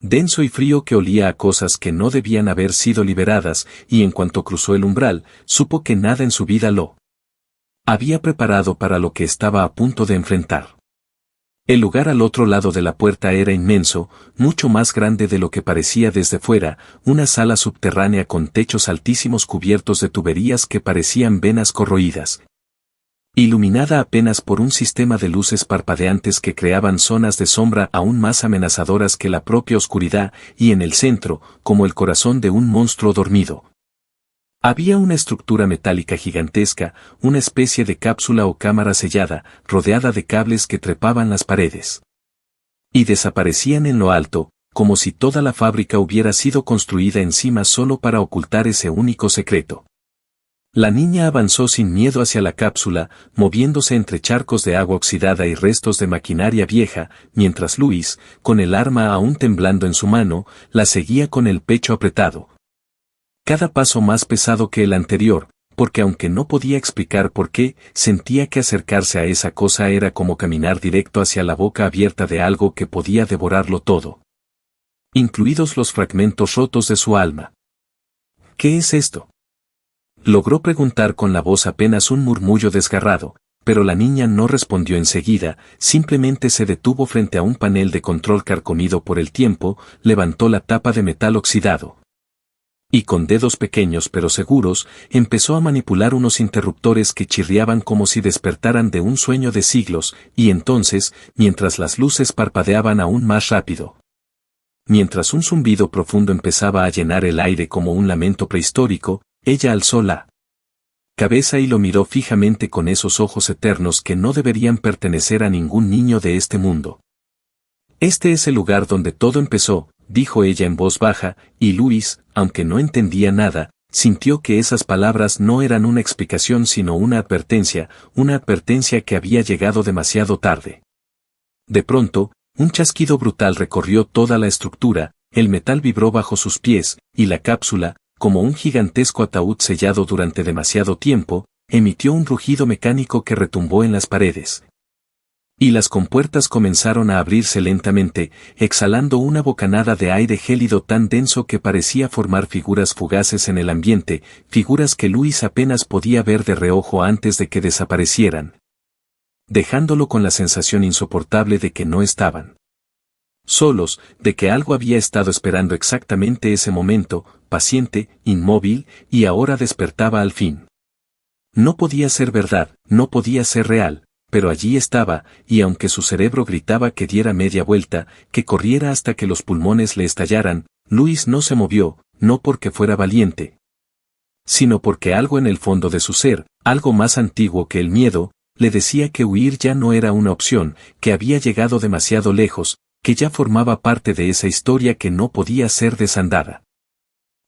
denso y frío que olía a cosas que no debían haber sido liberadas, y en cuanto cruzó el umbral, supo que nada en su vida lo había preparado para lo que estaba a punto de enfrentar. El lugar al otro lado de la puerta era inmenso, mucho más grande de lo que parecía desde fuera, una sala subterránea con techos altísimos cubiertos de tuberías que parecían venas corroídas, iluminada apenas por un sistema de luces parpadeantes que creaban zonas de sombra aún más amenazadoras que la propia oscuridad, y en el centro, como el corazón de un monstruo dormido, había una estructura metálica gigantesca, una especie de cápsula o cámara sellada, rodeada de cables que trepaban las paredes y desaparecían en lo alto, como si toda la fábrica hubiera sido construida encima solo para ocultar ese único secreto. La niña avanzó sin miedo hacia la cápsula, moviéndose entre charcos de agua oxidada y restos de maquinaria vieja, mientras Luis, con el arma aún temblando en su mano, la seguía con el pecho apretado. Cada paso más pesado que el anterior, porque aunque no podía explicar por qué, sentía que acercarse a esa cosa era como caminar directo hacia la boca abierta de algo que podía devorarlo todo, incluidos los fragmentos rotos de su alma. ¿Qué es esto?, logró preguntar con la voz apenas un murmullo desgarrado, pero la niña no respondió enseguida, simplemente se detuvo frente a un panel de control carcomido por el tiempo, levantó la tapa de metal oxidado y con dedos pequeños pero seguros, empezó a manipular unos interruptores que chirriaban como si despertaran de un sueño de siglos, y entonces, mientras las luces parpadeaban aún más rápido, mientras un zumbido profundo empezaba a llenar el aire como un lamento prehistórico, ella alzó la cabeza y lo miró fijamente con esos ojos eternos que no deberían pertenecer a ningún niño de este mundo. Este es el lugar donde todo empezó, dijo ella en voz baja, y Luis, aunque no entendía nada, sintió que esas palabras no eran una explicación sino una advertencia que había llegado demasiado tarde. De pronto, un chasquido brutal recorrió toda la estructura, el metal vibró bajo sus pies, y la cápsula, como un gigantesco ataúd sellado durante demasiado tiempo, emitió un rugido mecánico que retumbó en las paredes. Y las compuertas comenzaron a abrirse lentamente, exhalando una bocanada de aire gélido tan denso que parecía formar figuras fugaces en el ambiente, figuras que Luis apenas podía ver de reojo antes de que desaparecieran, dejándolo con la sensación insoportable de que no estaban solos, de que algo había estado esperando exactamente ese momento, paciente, inmóvil, y ahora despertaba al fin. No podía ser verdad, no podía ser real, pero allí estaba, y aunque su cerebro gritaba que diera media vuelta, que corriera hasta que los pulmones le estallaran, Luis no se movió, no porque fuera valiente, sino porque algo en el fondo de su ser, algo más antiguo que el miedo, le decía que huir ya no era una opción, que había llegado demasiado lejos, que ya formaba parte de esa historia que no podía ser desandada.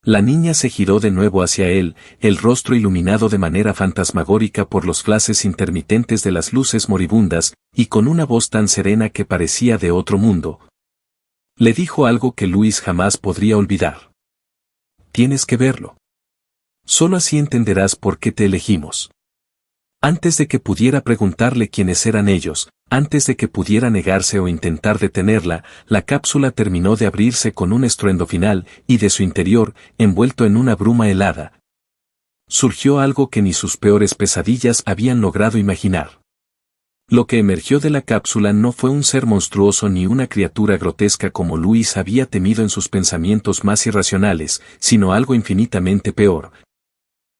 La niña se giró de nuevo hacia él, el rostro iluminado de manera fantasmagórica por los flashes intermitentes de las luces moribundas, y con una voz tan serena que parecía de otro mundo. Le dijo algo que Luis jamás podría olvidar. Tienes que verlo. Solo así entenderás por qué te elegimos. Antes de que pudiera preguntarle quiénes eran ellos, antes de que pudiera negarse o intentar detenerla, la cápsula terminó de abrirse con un estruendo final, y de su interior, envuelto en una bruma helada, surgió algo que ni sus peores pesadillas habían logrado imaginar. Lo que emergió de la cápsula no fue un ser monstruoso ni una criatura grotesca como Luis había temido en sus pensamientos más irracionales, sino algo infinitamente peor.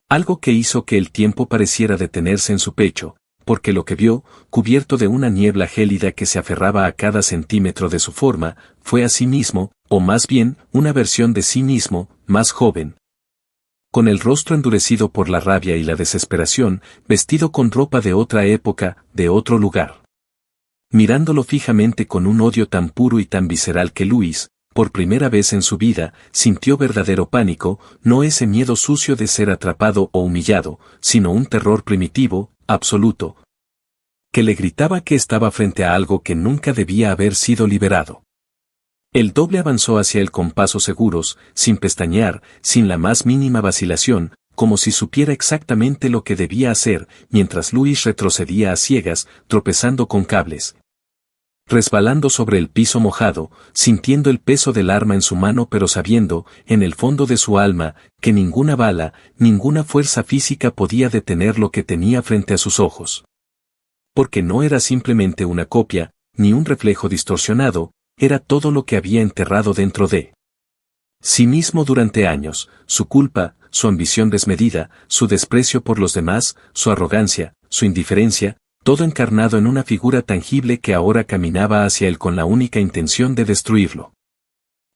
Algo que hizo que el tiempo pareciera detenerse en su pecho, porque lo que vio, cubierto de una niebla gélida que se aferraba a cada centímetro de su forma, fue a sí mismo, o más bien, una versión de sí mismo, más joven. Con el rostro endurecido por la rabia y la desesperación, vestido con ropa de otra época, de otro lugar. Mirándolo fijamente con un odio tan puro y tan visceral que Luis, por primera vez en su vida, sintió verdadero pánico, no ese miedo sucio de ser atrapado o humillado, sino un terror primitivo, absoluto, que le gritaba que estaba frente a algo que nunca debía haber sido liberado. El doble avanzó hacia él con pasos seguros, sin pestañear, sin la más mínima vacilación, como si supiera exactamente lo que debía hacer, mientras Luis retrocedía a ciegas, tropezando con cables, resbalando sobre el piso mojado, sintiendo el peso del arma en su mano pero sabiendo, en el fondo de su alma, que ninguna bala, ninguna fuerza física podía detener lo que tenía frente a sus ojos. Porque no era simplemente una copia, ni un reflejo distorsionado, era todo lo que había enterrado dentro de sí mismo durante años, su culpa, su ambición desmedida, su desprecio por los demás, su arrogancia, su indiferencia, todo encarnado en una figura tangible que ahora caminaba hacia él con la única intención de destruirlo.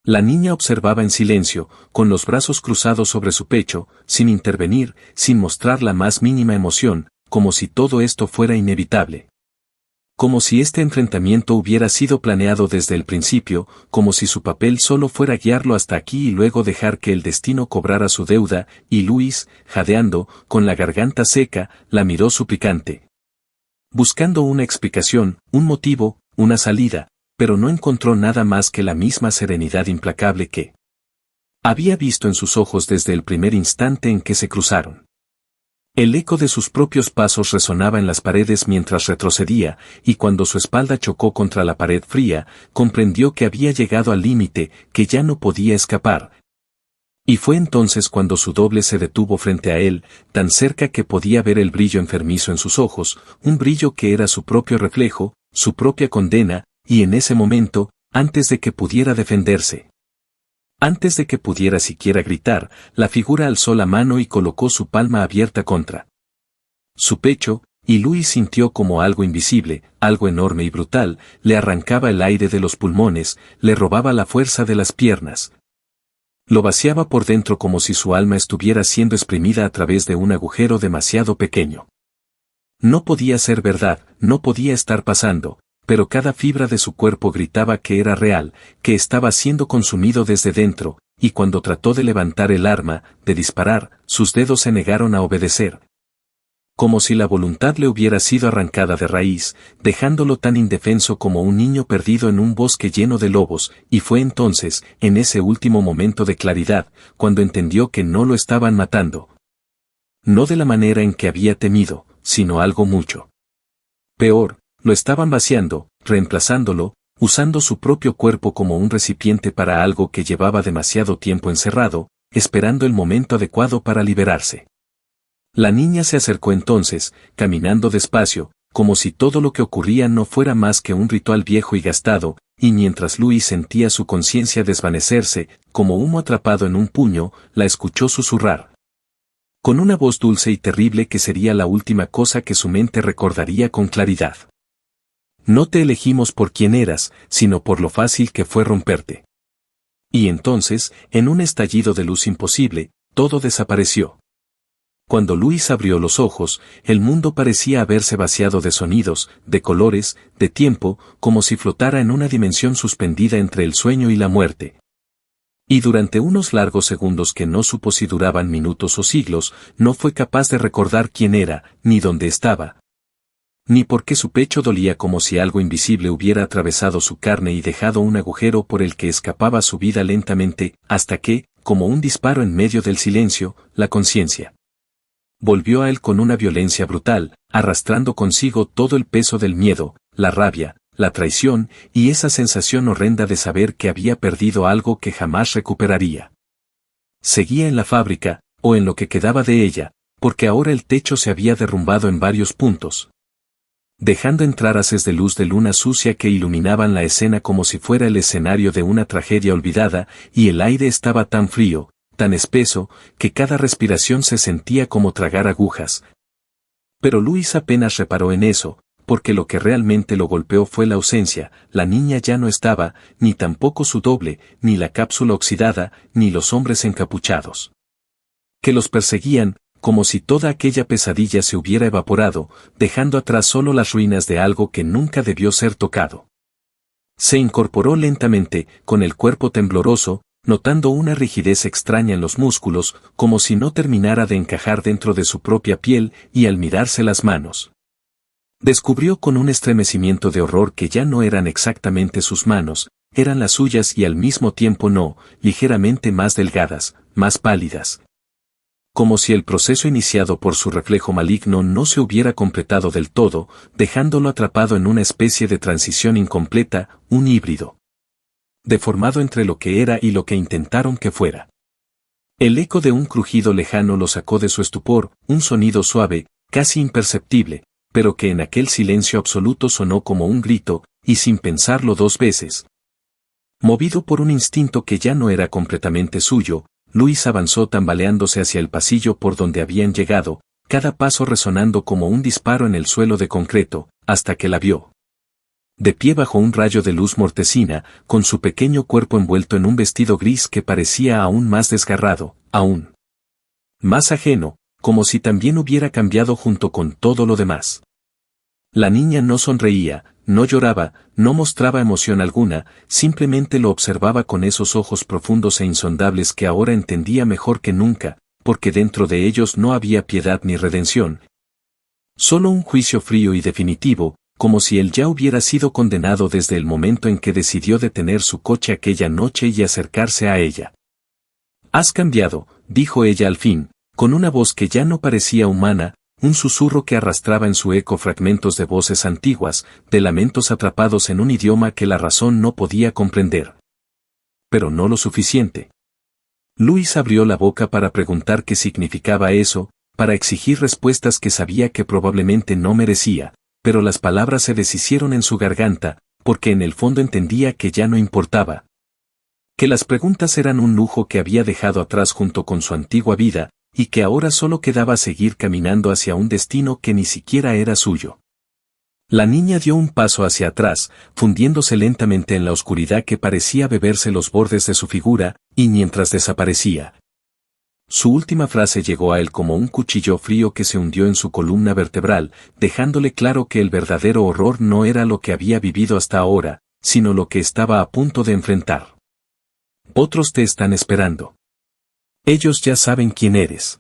La niña observaba en silencio, con los brazos cruzados sobre su pecho, sin intervenir, sin mostrar la más mínima emoción, como si todo esto fuera inevitable. Como si este enfrentamiento hubiera sido planeado desde el principio, como si su papel solo fuera guiarlo hasta aquí y luego dejar que el destino cobrara su deuda, y Luis, jadeando, con la garganta seca, la miró suplicante, buscando una explicación, un motivo, una salida, pero no encontró nada más que la misma serenidad implacable que había visto en sus ojos desde el primer instante en que se cruzaron. El eco de sus propios pasos resonaba en las paredes mientras retrocedía, y cuando su espalda chocó contra la pared fría, comprendió que había llegado al límite, que ya no podía escapar. Y fue entonces cuando su doble se detuvo frente a él, tan cerca que podía ver el brillo enfermizo en sus ojos, un brillo que era su propio reflejo, su propia condena, y en ese momento, antes de que pudiera defenderse, antes de que pudiera siquiera gritar, la figura alzó la mano y colocó su palma abierta contra su pecho, y Luis sintió como algo invisible, algo enorme y brutal, le arrancaba el aire de los pulmones, le robaba la fuerza de las piernas. Lo vaciaba por dentro como si su alma estuviera siendo exprimida a través de un agujero demasiado pequeño. No podía ser verdad, no podía estar pasando, pero cada fibra de su cuerpo gritaba que era real, que estaba siendo consumido desde dentro, y cuando trató de levantar el arma, de disparar, sus dedos se negaron a obedecer. Como si la voluntad le hubiera sido arrancada de raíz, dejándolo tan indefenso como un niño perdido en un bosque lleno de lobos, y fue entonces, en ese último momento de claridad, cuando entendió que no lo estaban matando. No de la manera en que había temido, sino algo mucho peor, lo estaban vaciando, reemplazándolo, usando su propio cuerpo como un recipiente para algo que llevaba demasiado tiempo encerrado, esperando el momento adecuado para liberarse. La niña se acercó entonces, caminando despacio, como si todo lo que ocurría no fuera más que un ritual viejo y gastado, y mientras Luis sentía su conciencia desvanecerse, como humo atrapado en un puño, la escuchó susurrar, con una voz dulce y terrible que sería la última cosa que su mente recordaría con claridad. No te elegimos por quién eras, sino por lo fácil que fue romperte. Y entonces, en un estallido de luz imposible, todo desapareció. Cuando Luis abrió los ojos, el mundo parecía haberse vaciado de sonidos, de colores, de tiempo, como si flotara en una dimensión suspendida entre el sueño y la muerte. Y durante unos largos segundos que no supo si duraban minutos o siglos, no fue capaz de recordar quién era, ni dónde estaba, ni por qué su pecho dolía como si algo invisible hubiera atravesado su carne y dejado un agujero por el que escapaba su vida lentamente, hasta que, como un disparo en medio del silencio, la conciencia volvió a él con una violencia brutal, arrastrando consigo todo el peso del miedo, la rabia, la traición, y esa sensación horrenda de saber que había perdido algo que jamás recuperaría. Seguía en la fábrica, o en lo que quedaba de ella, porque ahora el techo se había derrumbado en varios puntos, dejando entrar haces de luz de luna sucia que iluminaban la escena como si fuera el escenario de una tragedia olvidada, y el aire estaba tan frío, tan espeso, que cada respiración se sentía como tragar agujas. Pero Luis apenas reparó en eso, porque lo que realmente lo golpeó fue la ausencia. La niña ya no estaba, ni tampoco su doble, ni la cápsula oxidada, ni los hombres encapuchados que los perseguían, como si toda aquella pesadilla se hubiera evaporado, dejando atrás solo las ruinas de algo que nunca debió ser tocado. Se incorporó lentamente, con el cuerpo tembloroso, notando una rigidez extraña en los músculos, como si no terminara de encajar dentro de su propia piel, y al mirarse las manos, descubrió con un estremecimiento de horror que ya no eran exactamente sus manos, eran las suyas y al mismo tiempo no, ligeramente más delgadas, más pálidas. Como si el proceso iniciado por su reflejo maligno no se hubiera completado del todo, dejándolo atrapado en una especie de transición incompleta, un híbrido deformado entre lo que era y lo que intentaron que fuera. El eco de un crujido lejano lo sacó de su estupor, un sonido suave, casi imperceptible, pero que en aquel silencio absoluto sonó como un grito, y sin pensarlo dos veces. Movido por un instinto que ya no era completamente suyo, Luis avanzó tambaleándose hacia el pasillo por donde habían llegado, cada paso resonando como un disparo en el suelo de concreto, hasta que la vio. De pie bajo un rayo de luz mortecina, con su pequeño cuerpo envuelto en un vestido gris que parecía aún más desgarrado, aún más ajeno, como si también hubiera cambiado junto con todo lo demás. La niña no sonreía, no lloraba, no mostraba emoción alguna, simplemente lo observaba con esos ojos profundos e insondables que ahora entendía mejor que nunca, porque dentro de ellos no había piedad ni redención. Solo un juicio frío y definitivo, como si él ya hubiera sido condenado desde el momento en que decidió detener su coche aquella noche y acercarse a ella. «Has cambiado», dijo ella al fin, con una voz que ya no parecía humana, un susurro que arrastraba en su eco fragmentos de voces antiguas, de lamentos atrapados en un idioma que la razón no podía comprender. Pero no lo suficiente. Luis abrió la boca para preguntar qué significaba eso, para exigir respuestas que sabía que probablemente no merecía, pero las palabras se deshicieron en su garganta, porque en el fondo entendía que ya no importaba. Que las preguntas eran un lujo que había dejado atrás junto con su antigua vida, y que ahora solo quedaba seguir caminando hacia un destino que ni siquiera era suyo. La niña dio un paso hacia atrás, fundiéndose lentamente en la oscuridad que parecía beberse los bordes de su figura, y mientras desaparecía. Su última frase llegó a él como un cuchillo frío que se hundió en su columna vertebral, dejándole claro que el verdadero horror no era lo que había vivido hasta ahora, sino lo que estaba a punto de enfrentar. Otros te están esperando. Ellos ya saben quién eres.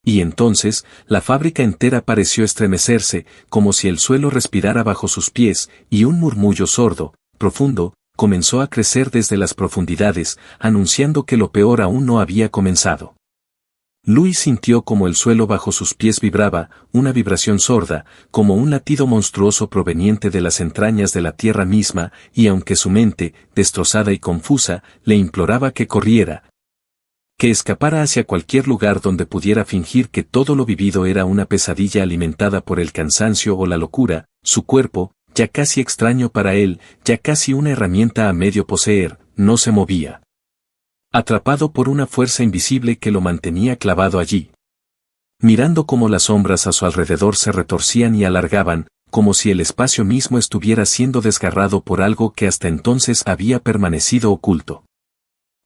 Y entonces, la fábrica entera pareció estremecerse, como si el suelo respirara bajo sus pies, y un murmullo sordo, profundo, comenzó a crecer desde las profundidades, anunciando que lo peor aún no había comenzado. Luis sintió como el suelo bajo sus pies vibraba, una vibración sorda, como un latido monstruoso proveniente de las entrañas de la tierra misma, y aunque su mente, destrozada y confusa, le imploraba que corriera, que escapara hacia cualquier lugar donde pudiera fingir que todo lo vivido era una pesadilla alimentada por el cansancio o la locura, su cuerpo, ya casi extraño para él, ya casi una herramienta a medio poseer, no se movía. Atrapado por una fuerza invisible que lo mantenía clavado allí. Mirando cómo las sombras a su alrededor se retorcían y alargaban, como si el espacio mismo estuviera siendo desgarrado por algo que hasta entonces había permanecido oculto.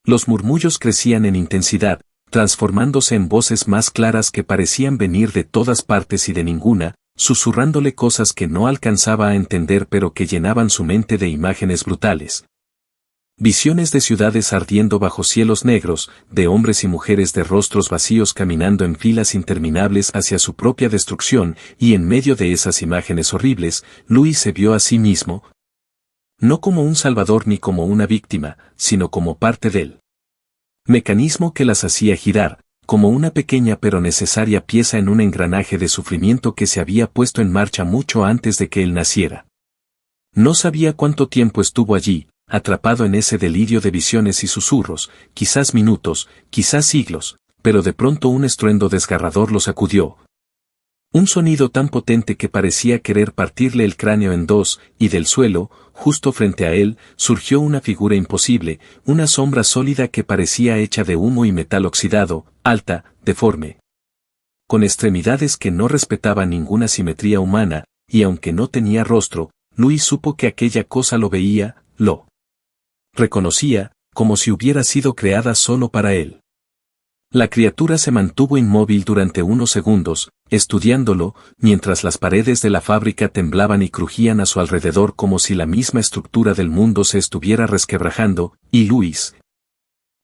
Los murmullos crecían en intensidad, transformándose en voces más claras que parecían venir de todas partes y de ninguna, susurrándole cosas que no alcanzaba a entender pero que llenaban su mente de imágenes brutales. Visiones de ciudades ardiendo bajo cielos negros, de hombres y mujeres de rostros vacíos caminando en filas interminables hacia su propia destrucción, y en medio de esas imágenes horribles, Luis se vio a sí mismo, no como un salvador ni como una víctima, sino como parte del mecanismo que las hacía girar, como una pequeña pero necesaria pieza en un engranaje de sufrimiento que se había puesto en marcha mucho antes de que él naciera. No sabía cuánto tiempo estuvo allí, atrapado en ese delirio de visiones y susurros, quizás minutos, quizás siglos, pero de pronto un estruendo desgarrador lo sacudió. Un sonido tan potente que parecía querer partirle el cráneo en dos, y del suelo, justo frente a él, surgió una figura imposible, una sombra sólida que parecía hecha de humo y metal oxidado, alta, deforme. con extremidades que no respetaban ninguna simetría humana, y aunque no tenía rostro, Luis supo que aquella cosa lo veía, lo reconocía, como si hubiera sido creada solo para él. La criatura se mantuvo inmóvil durante unos segundos, estudiándolo, mientras las paredes de la fábrica temblaban y crujían a su alrededor como si la misma estructura del mundo se estuviera resquebrajando, y Luis,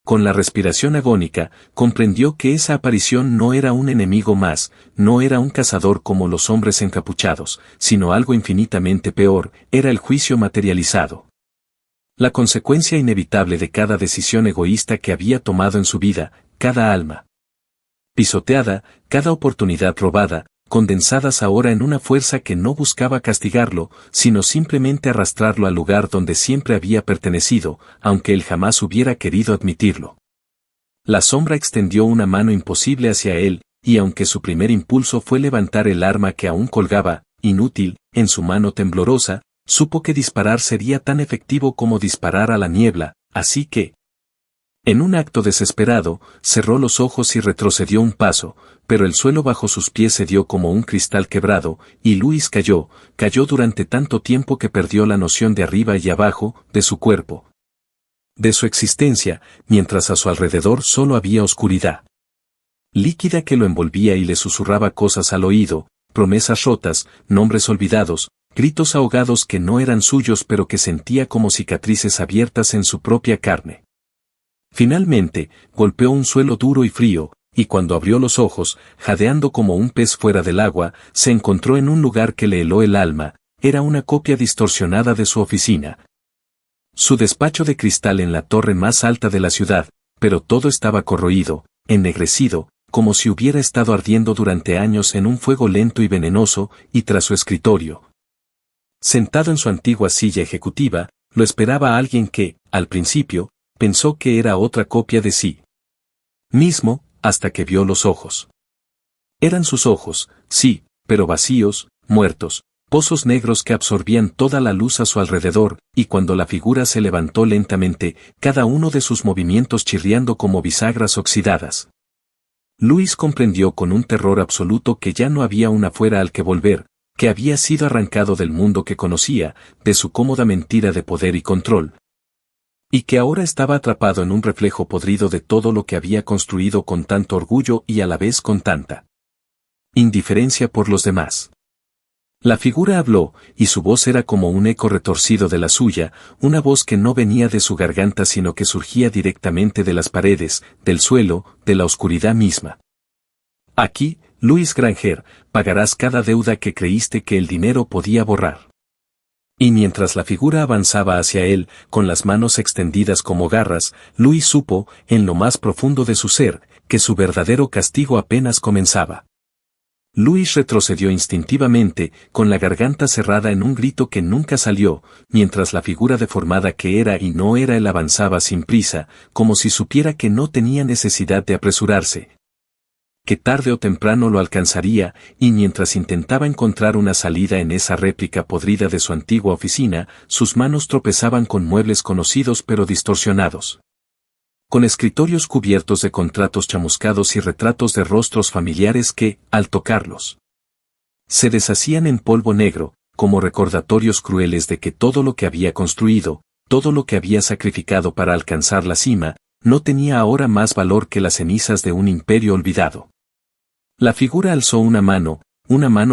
con la respiración agónica, comprendió que esa aparición no era un enemigo más, no era un cazador como los hombres encapuchados, sino algo infinitamente peor, era el juicio materializado. La consecuencia inevitable de cada decisión egoísta que había tomado en su vida, cada alma pisoteada, cada oportunidad robada, condensadas ahora en una fuerza que no buscaba castigarlo, sino simplemente arrastrarlo al lugar donde siempre había pertenecido, aunque él jamás hubiera querido admitirlo. La sombra extendió una mano imposible hacia él, y aunque su primer impulso fue levantar el arma que aún colgaba, inútil, en su mano temblorosa, supo que disparar sería tan efectivo como disparar a la niebla, así que, en un acto desesperado, cerró los ojos y retrocedió un paso, pero el suelo bajo sus pies se dio como un cristal quebrado, y Luis cayó durante tanto tiempo que perdió la noción de arriba y abajo, de su cuerpo, de su existencia, mientras a su alrededor solo había oscuridad líquida que lo envolvía y le susurraba cosas al oído, promesas rotas, nombres olvidados, gritos ahogados que no eran suyos pero que sentía como cicatrices abiertas en su propia carne. Finalmente, golpeó un suelo duro y frío, y cuando abrió los ojos, jadeando como un pez fuera del agua, se encontró en un lugar que le heló el alma, era una copia distorsionada de su oficina. Su despacho de cristal en la torre más alta de la ciudad, pero todo estaba corroído, ennegrecido, como si hubiera estado ardiendo durante años en un fuego lento y venenoso, y tras su escritorio, sentado en su antigua silla ejecutiva, lo esperaba alguien que, al principio, pensó que era otra copia de sí mismo, hasta que vio los ojos. Eran sus ojos, sí, pero vacíos, muertos, pozos negros que absorbían toda la luz a su alrededor, y cuando la figura se levantó lentamente, cada uno de sus movimientos chirriando como bisagras oxidadas, Luis comprendió con un terror absoluto que ya no había un afuera al que volver, que había sido arrancado del mundo que conocía, de su cómoda mentira de poder y control, y que ahora estaba atrapado en un reflejo podrido de todo lo que había construido con tanto orgullo y a la vez con tanta indiferencia por los demás. La figura habló, y su voz era como un eco retorcido de la suya, una voz que no venía de su garganta sino que surgía directamente de las paredes, del suelo, de la oscuridad misma. Aquí, Luis Granger, pagarás cada deuda que creíste que el dinero podía borrar. Y mientras la figura avanzaba hacia él, con las manos extendidas como garras, Luis supo, en lo más profundo de su ser, que su verdadero castigo apenas comenzaba. Luis retrocedió instintivamente, con la garganta cerrada en un grito que nunca salió, mientras la figura deformada que era y no era él avanzaba sin prisa, como si supiera que no tenía necesidad de apresurarse, que tarde o temprano lo alcanzaría, y mientras intentaba encontrar una salida en esa réplica podrida de su antigua oficina, sus manos tropezaban con muebles conocidos pero distorsionados, con escritorios cubiertos de contratos chamuscados y retratos de rostros familiares que, al tocarlos, se deshacían en polvo negro, como recordatorios crueles de que todo lo que había construido, todo lo que había sacrificado para alcanzar la cima, no tenía ahora más valor que las cenizas de un imperio olvidado. La figura alzó una mano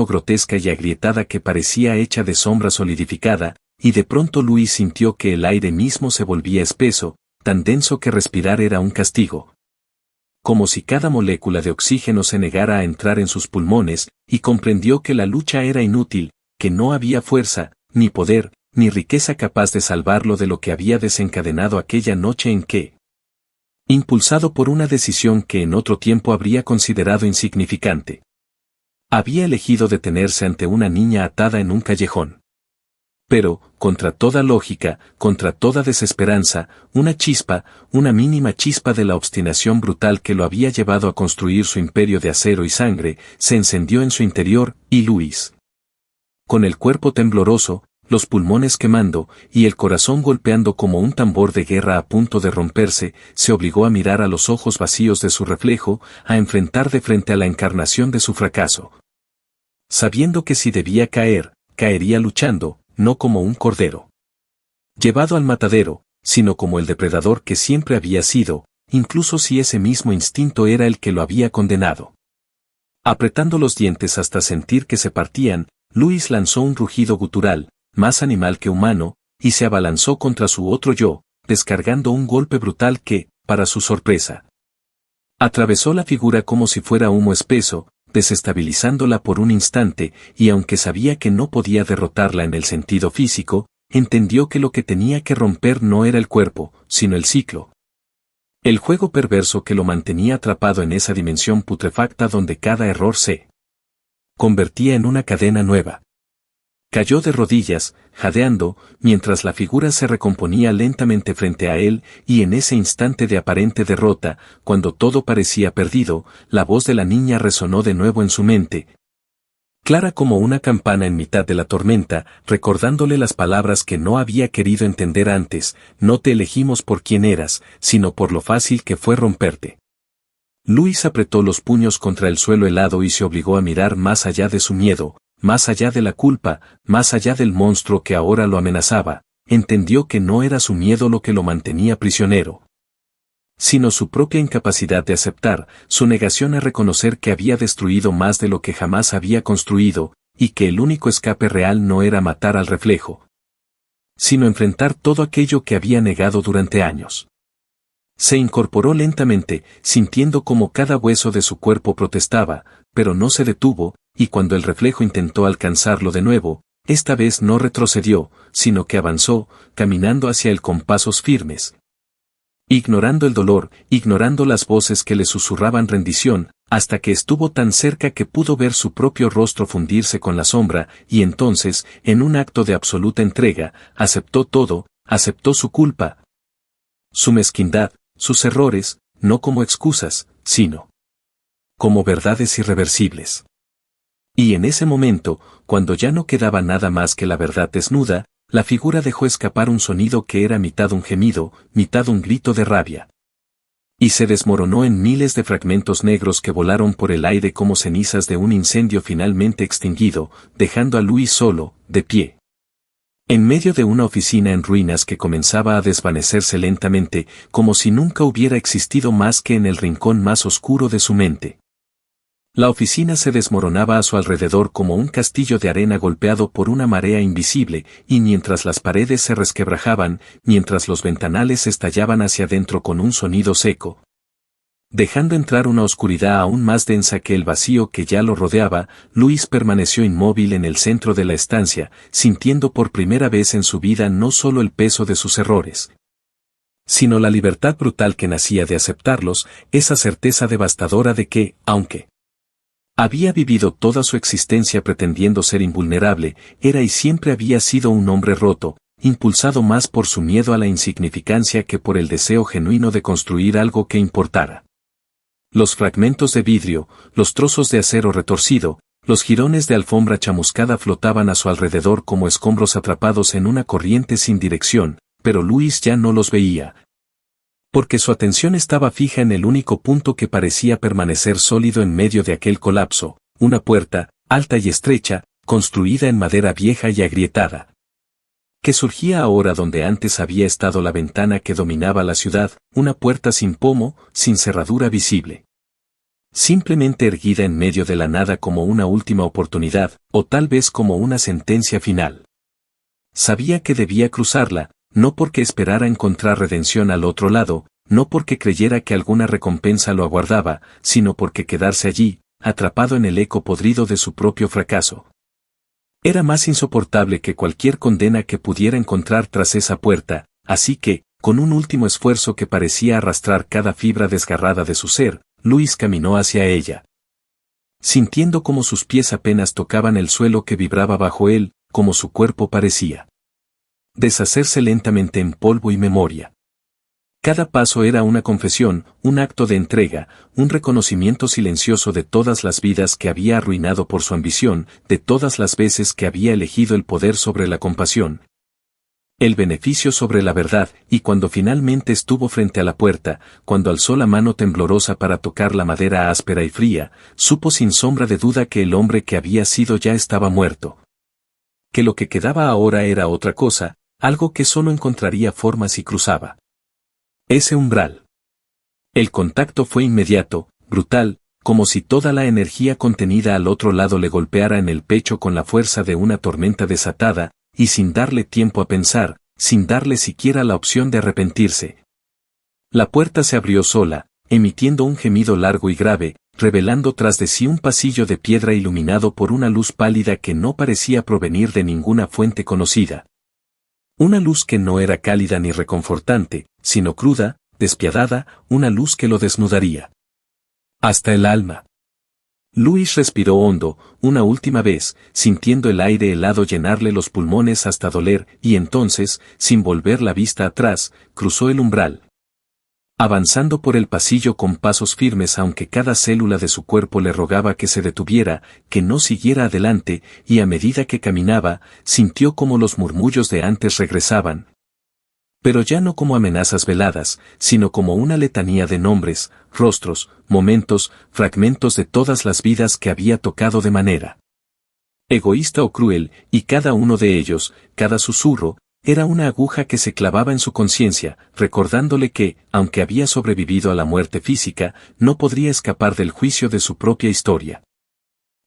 grotesca y agrietada que parecía hecha de sombra solidificada, y de pronto Luis sintió que el aire mismo se volvía espeso, tan denso que respirar era un castigo. Como si cada molécula de oxígeno se negara a entrar en sus pulmones, y comprendió que la lucha era inútil, que no había fuerza, ni poder, ni riqueza capaz de salvarlo de lo que había desencadenado aquella noche en que, impulsado por una decisión que en otro tiempo habría considerado insignificante, había elegido detenerse ante una niña atada en un callejón. Pero, contra toda lógica, contra toda desesperanza, una mínima chispa de la obstinación brutal que lo había llevado a construir su imperio de acero y sangre, se encendió en su interior, y Luis, con el cuerpo tembloroso, los pulmones quemando, y el corazón golpeando como un tambor de guerra a punto de romperse, se obligó a mirar a los ojos vacíos de su reflejo, a enfrentar de frente a la encarnación de su fracaso. Sabiendo que si debía caer, caería luchando, no como un cordero llevado al matadero, sino como el depredador que siempre había sido, incluso si ese mismo instinto era el que lo había condenado. Apretando los dientes hasta sentir que se partían, Luis lanzó un rugido gutural, más animal que humano, y se abalanzó contra su otro yo, descargando un golpe brutal que, para su sorpresa, atravesó la figura como si fuera humo espeso, desestabilizándola por un instante, y aunque sabía que no podía derrotarla en el sentido físico, entendió que lo que tenía que romper no era el cuerpo, sino el ciclo. El juego perverso que lo mantenía atrapado en esa dimensión putrefacta donde cada error se convertía en una cadena nueva. Cayó de rodillas, jadeando, mientras la figura se recomponía lentamente frente a él, y en ese instante de aparente derrota, cuando todo parecía perdido, la voz de la niña resonó de nuevo en su mente, clara como una campana en mitad de la tormenta, recordándole las palabras que no había querido entender antes: no te elegimos por quién eras, sino por lo fácil que fue romperte. Luis apretó los puños contra el suelo helado y se obligó a mirar más allá de su miedo, más allá de la culpa, más allá del monstruo que ahora lo amenazaba. Entendió que no era su miedo lo que lo mantenía prisionero, sino su propia incapacidad de aceptar, su negación a reconocer que había destruido más de lo que jamás había construido, y que el único escape real no era matar al reflejo, sino enfrentar todo aquello que había negado durante años. Se incorporó lentamente, sintiendo como cada hueso de su cuerpo protestaba, pero no se detuvo, y cuando el reflejo intentó alcanzarlo de nuevo, esta vez no retrocedió, sino que avanzó, caminando hacia él con pasos firmes, ignorando el dolor, ignorando las voces que le susurraban rendición, hasta que estuvo tan cerca que pudo ver su propio rostro fundirse con la sombra, y entonces, en un acto de absoluta entrega, aceptó todo, aceptó su culpa, su mezquindad, sus errores, no como excusas, sino como verdades irreversibles. Y en ese momento, cuando ya no quedaba nada más que la verdad desnuda, la figura dejó escapar un sonido que era mitad un gemido, mitad un grito de rabia. Y se desmoronó en miles de fragmentos negros que volaron por el aire como cenizas de un incendio finalmente extinguido, dejando a Luis solo, de pie, en medio de una oficina en ruinas que comenzaba a desvanecerse lentamente, como si nunca hubiera existido más que en el rincón más oscuro de su mente. La oficina se desmoronaba a su alrededor como un castillo de arena golpeado por una marea invisible, y mientras las paredes se resquebrajaban, mientras los ventanales estallaban hacia adentro con un sonido seco, dejando entrar una oscuridad aún más densa que el vacío que ya lo rodeaba, Luis permaneció inmóvil en el centro de la estancia, sintiendo por primera vez en su vida no solo el peso de sus errores, sino la libertad brutal que nacía de aceptarlos, esa certeza devastadora de que, aunque había vivido toda su existencia pretendiendo ser invulnerable, era y siempre había sido un hombre roto, impulsado más por su miedo a la insignificancia que por el deseo genuino de construir algo que importara. Los fragmentos de vidrio, los trozos de acero retorcido, los jirones de alfombra chamuscada flotaban a su alrededor como escombros atrapados en una corriente sin dirección, pero Luis ya no los veía, porque su atención estaba fija en el único punto que parecía permanecer sólido en medio de aquel colapso: una puerta, alta y estrecha, construida en madera vieja y agrietada, que surgía ahora donde antes había estado la ventana que dominaba la ciudad, una puerta sin pomo, sin cerradura visible, simplemente erguida en medio de la nada como una última oportunidad, o tal vez como una sentencia final. Sabía que debía cruzarla, no porque esperara encontrar redención al otro lado, no porque creyera que alguna recompensa lo aguardaba, sino porque quedarse allí, atrapado en el eco podrido de su propio fracaso, era más insoportable que cualquier condena que pudiera encontrar tras esa puerta, así que, con un último esfuerzo que parecía arrastrar cada fibra desgarrada de su ser, Luis caminó hacia ella, sintiendo como sus pies apenas tocaban el suelo que vibraba bajo él, como su cuerpo parecía deshacerse lentamente en polvo y memoria. Cada paso era una confesión, un acto de entrega, un reconocimiento silencioso de todas las vidas que había arruinado por su ambición, de todas las veces que había elegido el poder sobre la compasión, el beneficio sobre la verdad, y cuando finalmente estuvo frente a la puerta, cuando alzó la mano temblorosa para tocar la madera áspera y fría, supo sin sombra de duda que el hombre que había sido ya estaba muerto. Que lo que quedaba ahora era otra cosa, algo que solo encontraría forma si cruzaba ese umbral. El contacto fue inmediato, brutal, como si toda la energía contenida al otro lado le golpeara en el pecho con la fuerza de una tormenta desatada, y sin darle tiempo a pensar, sin darle siquiera la opción de arrepentirse. La puerta se abrió sola, emitiendo un gemido largo y grave, revelando tras de sí un pasillo de piedra iluminado por una luz pálida que no parecía provenir de ninguna fuente conocida. Una luz que no era cálida ni reconfortante, sino cruda, despiadada, una luz que lo desnudaría hasta el alma. Luis respiró hondo, una última vez, sintiendo el aire helado llenarle los pulmones hasta doler, y entonces, sin volver la vista atrás, cruzó el umbral. Avanzando por el pasillo con pasos firmes aunque cada célula de su cuerpo le rogaba que se detuviera, que no siguiera adelante, y a medida que caminaba, sintió como los murmullos de antes regresaban. Pero ya no como amenazas veladas, sino como una letanía de nombres, rostros, momentos, fragmentos de todas las vidas que había tocado de manera egoísta o cruel, y cada uno de ellos, cada susurro, era una aguja que se clavaba en su conciencia, recordándole que, aunque había sobrevivido a la muerte física, no podría escapar del juicio de su propia historia.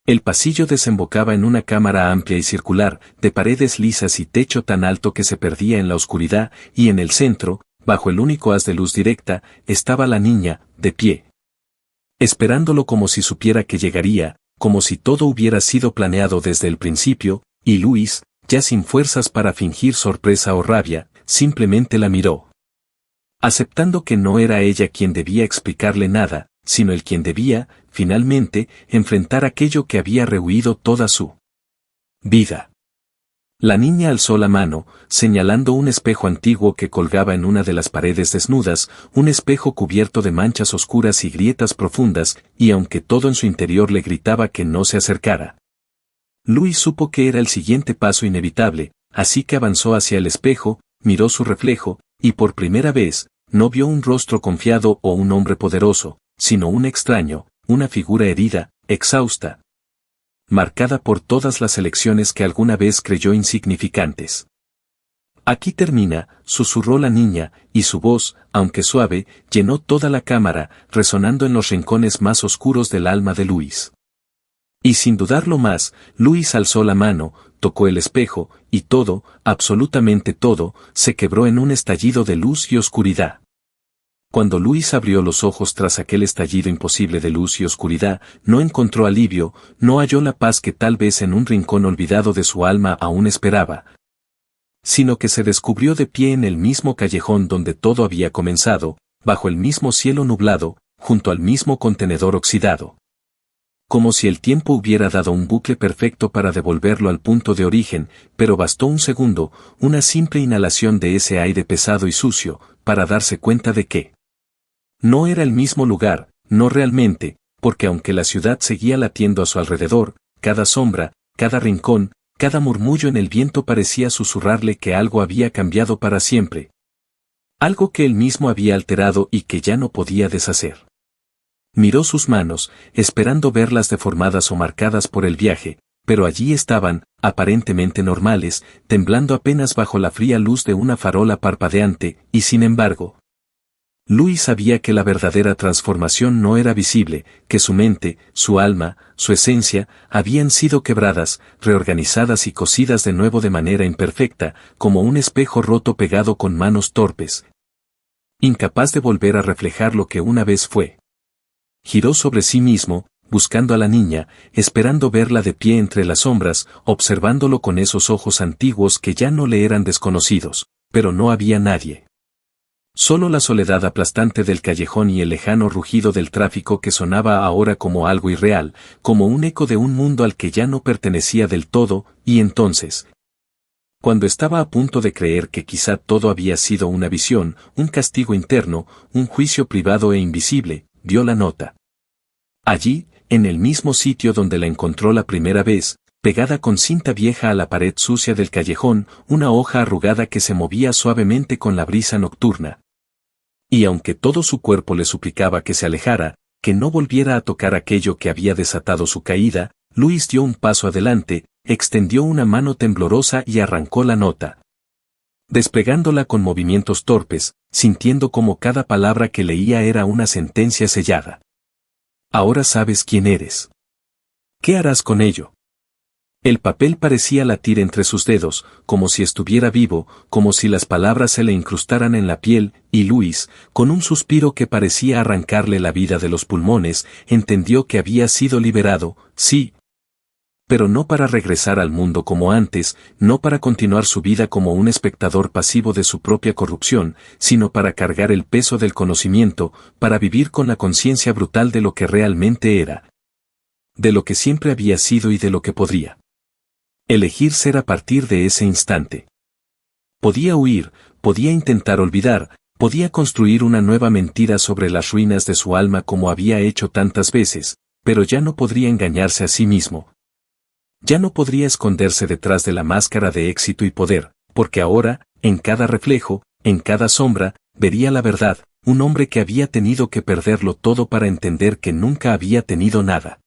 El pasillo desembocaba en una cámara amplia y circular, de paredes lisas y techo tan alto que se perdía en la oscuridad, y en el centro, bajo el único haz de luz directa, estaba la niña, de pie, esperándolo como si supiera que llegaría, como si todo hubiera sido planeado desde el principio, y Luis, ya sin fuerzas para fingir sorpresa o rabia, simplemente la miró. Aceptando que no era ella quien debía explicarle nada, sino el quien debía, finalmente, enfrentar aquello que había rehuido toda su vida. La niña alzó la mano, señalando un espejo antiguo que colgaba en una de las paredes desnudas, un espejo cubierto de manchas oscuras y grietas profundas, y aunque todo en su interior le gritaba que no se acercara, Luis supo que era el siguiente paso inevitable, así que avanzó hacia el espejo, miró su reflejo, y por primera vez, no vio un rostro confiado o un hombre poderoso, sino un extraño, una figura herida, exhausta, marcada por todas las elecciones que alguna vez creyó insignificantes. Aquí termina, susurró la niña, y su voz, aunque suave, llenó toda la cámara, resonando en los rincones más oscuros del alma de Luis. Y sin dudarlo más, Luis alzó la mano, tocó el espejo, y todo, absolutamente todo, se quebró en un estallido de luz y oscuridad. Cuando Luis abrió los ojos tras aquel estallido imposible de luz y oscuridad, no encontró alivio, no halló la paz que tal vez en un rincón olvidado de su alma aún esperaba, sino que se descubrió de pie en el mismo callejón donde todo había comenzado, bajo el mismo cielo nublado, junto al mismo contenedor oxidado. Como si el tiempo hubiera dado un bucle perfecto para devolverlo al punto de origen, pero bastó un segundo, una simple inhalación de ese aire pesado y sucio, para darse cuenta de que no era el mismo lugar, no realmente, porque aunque la ciudad seguía latiendo a su alrededor, cada sombra, cada rincón, cada murmullo en el viento parecía susurrarle que algo había cambiado para siempre. Algo que él mismo había alterado y que ya no podía deshacer. Miró sus manos, esperando verlas deformadas o marcadas por el viaje, pero allí estaban, aparentemente normales, temblando apenas bajo la fría luz de una farola parpadeante, y sin embargo, Luis sabía que la verdadera transformación no era visible, que su mente, su alma, su esencia, habían sido quebradas, reorganizadas y cosidas de nuevo de manera imperfecta, como un espejo roto pegado con manos torpes, incapaz de volver a reflejar lo que una vez fue. Giró sobre sí mismo, buscando a la niña, esperando verla de pie entre las sombras, observándolo con esos ojos antiguos que ya no le eran desconocidos, pero no había nadie. Solo la soledad aplastante del callejón y el lejano rugido del tráfico que sonaba ahora como algo irreal, como un eco de un mundo al que ya no pertenecía del todo, y entonces Cuando estaba a punto de creer que quizá todo había sido una visión, un castigo interno, un juicio privado e invisible, dio la nota. Allí, en el mismo sitio donde la encontró la primera vez, pegada con cinta vieja a la pared sucia del callejón, una hoja arrugada que se movía suavemente con la brisa nocturna. Y aunque todo su cuerpo le suplicaba que se alejara, que no volviera a tocar aquello que había desatado su caída, Luis dio un paso adelante, extendió una mano temblorosa y arrancó la nota. Despegándola con movimientos torpes, sintiendo como cada palabra que leía era una sentencia sellada. Ahora sabes quién eres. ¿Qué harás con ello? El papel parecía latir entre sus dedos, como si estuviera vivo, como si las palabras se le incrustaran en la piel, y Luis, con un suspiro que parecía arrancarle la vida de los pulmones, entendió que había sido liberado, sí. Pero no para regresar al mundo como antes, no para continuar su vida como un espectador pasivo de su propia corrupción, sino para cargar el peso del conocimiento, para vivir con la conciencia brutal de lo que realmente era. De lo que siempre había sido y de lo que podría elegir ser a partir de ese instante. Podía huir, podía intentar olvidar, podía construir una nueva mentira sobre las ruinas de su alma como había hecho tantas veces, pero ya no podría engañarse a sí mismo. Ya no podría esconderse detrás de la máscara de éxito y poder, porque ahora, en cada reflejo, en cada sombra, vería la verdad, un hombre que había tenido que perderlo todo para entender que nunca había tenido nada.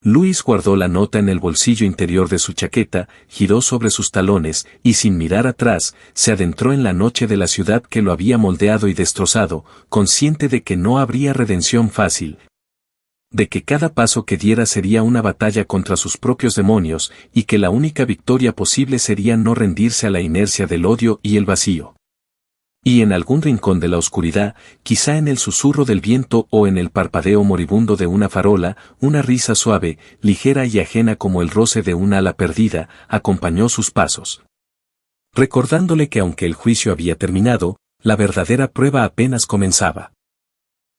Luis guardó la nota en el bolsillo interior de su chaqueta, giró sobre sus talones, y sin mirar atrás, se adentró en la noche de la ciudad que lo había moldeado y destrozado, consciente de que no habría redención fácil, de que cada paso que diera sería una batalla contra sus propios demonios, y que la única victoria posible sería no rendirse a la inercia del odio y el vacío. Y en algún rincón de la oscuridad, quizá en el susurro del viento o en el parpadeo moribundo de una farola, una risa suave, ligera y ajena como el roce de una ala perdida, acompañó sus pasos. Recordándole que aunque el juicio había terminado, la verdadera prueba apenas comenzaba.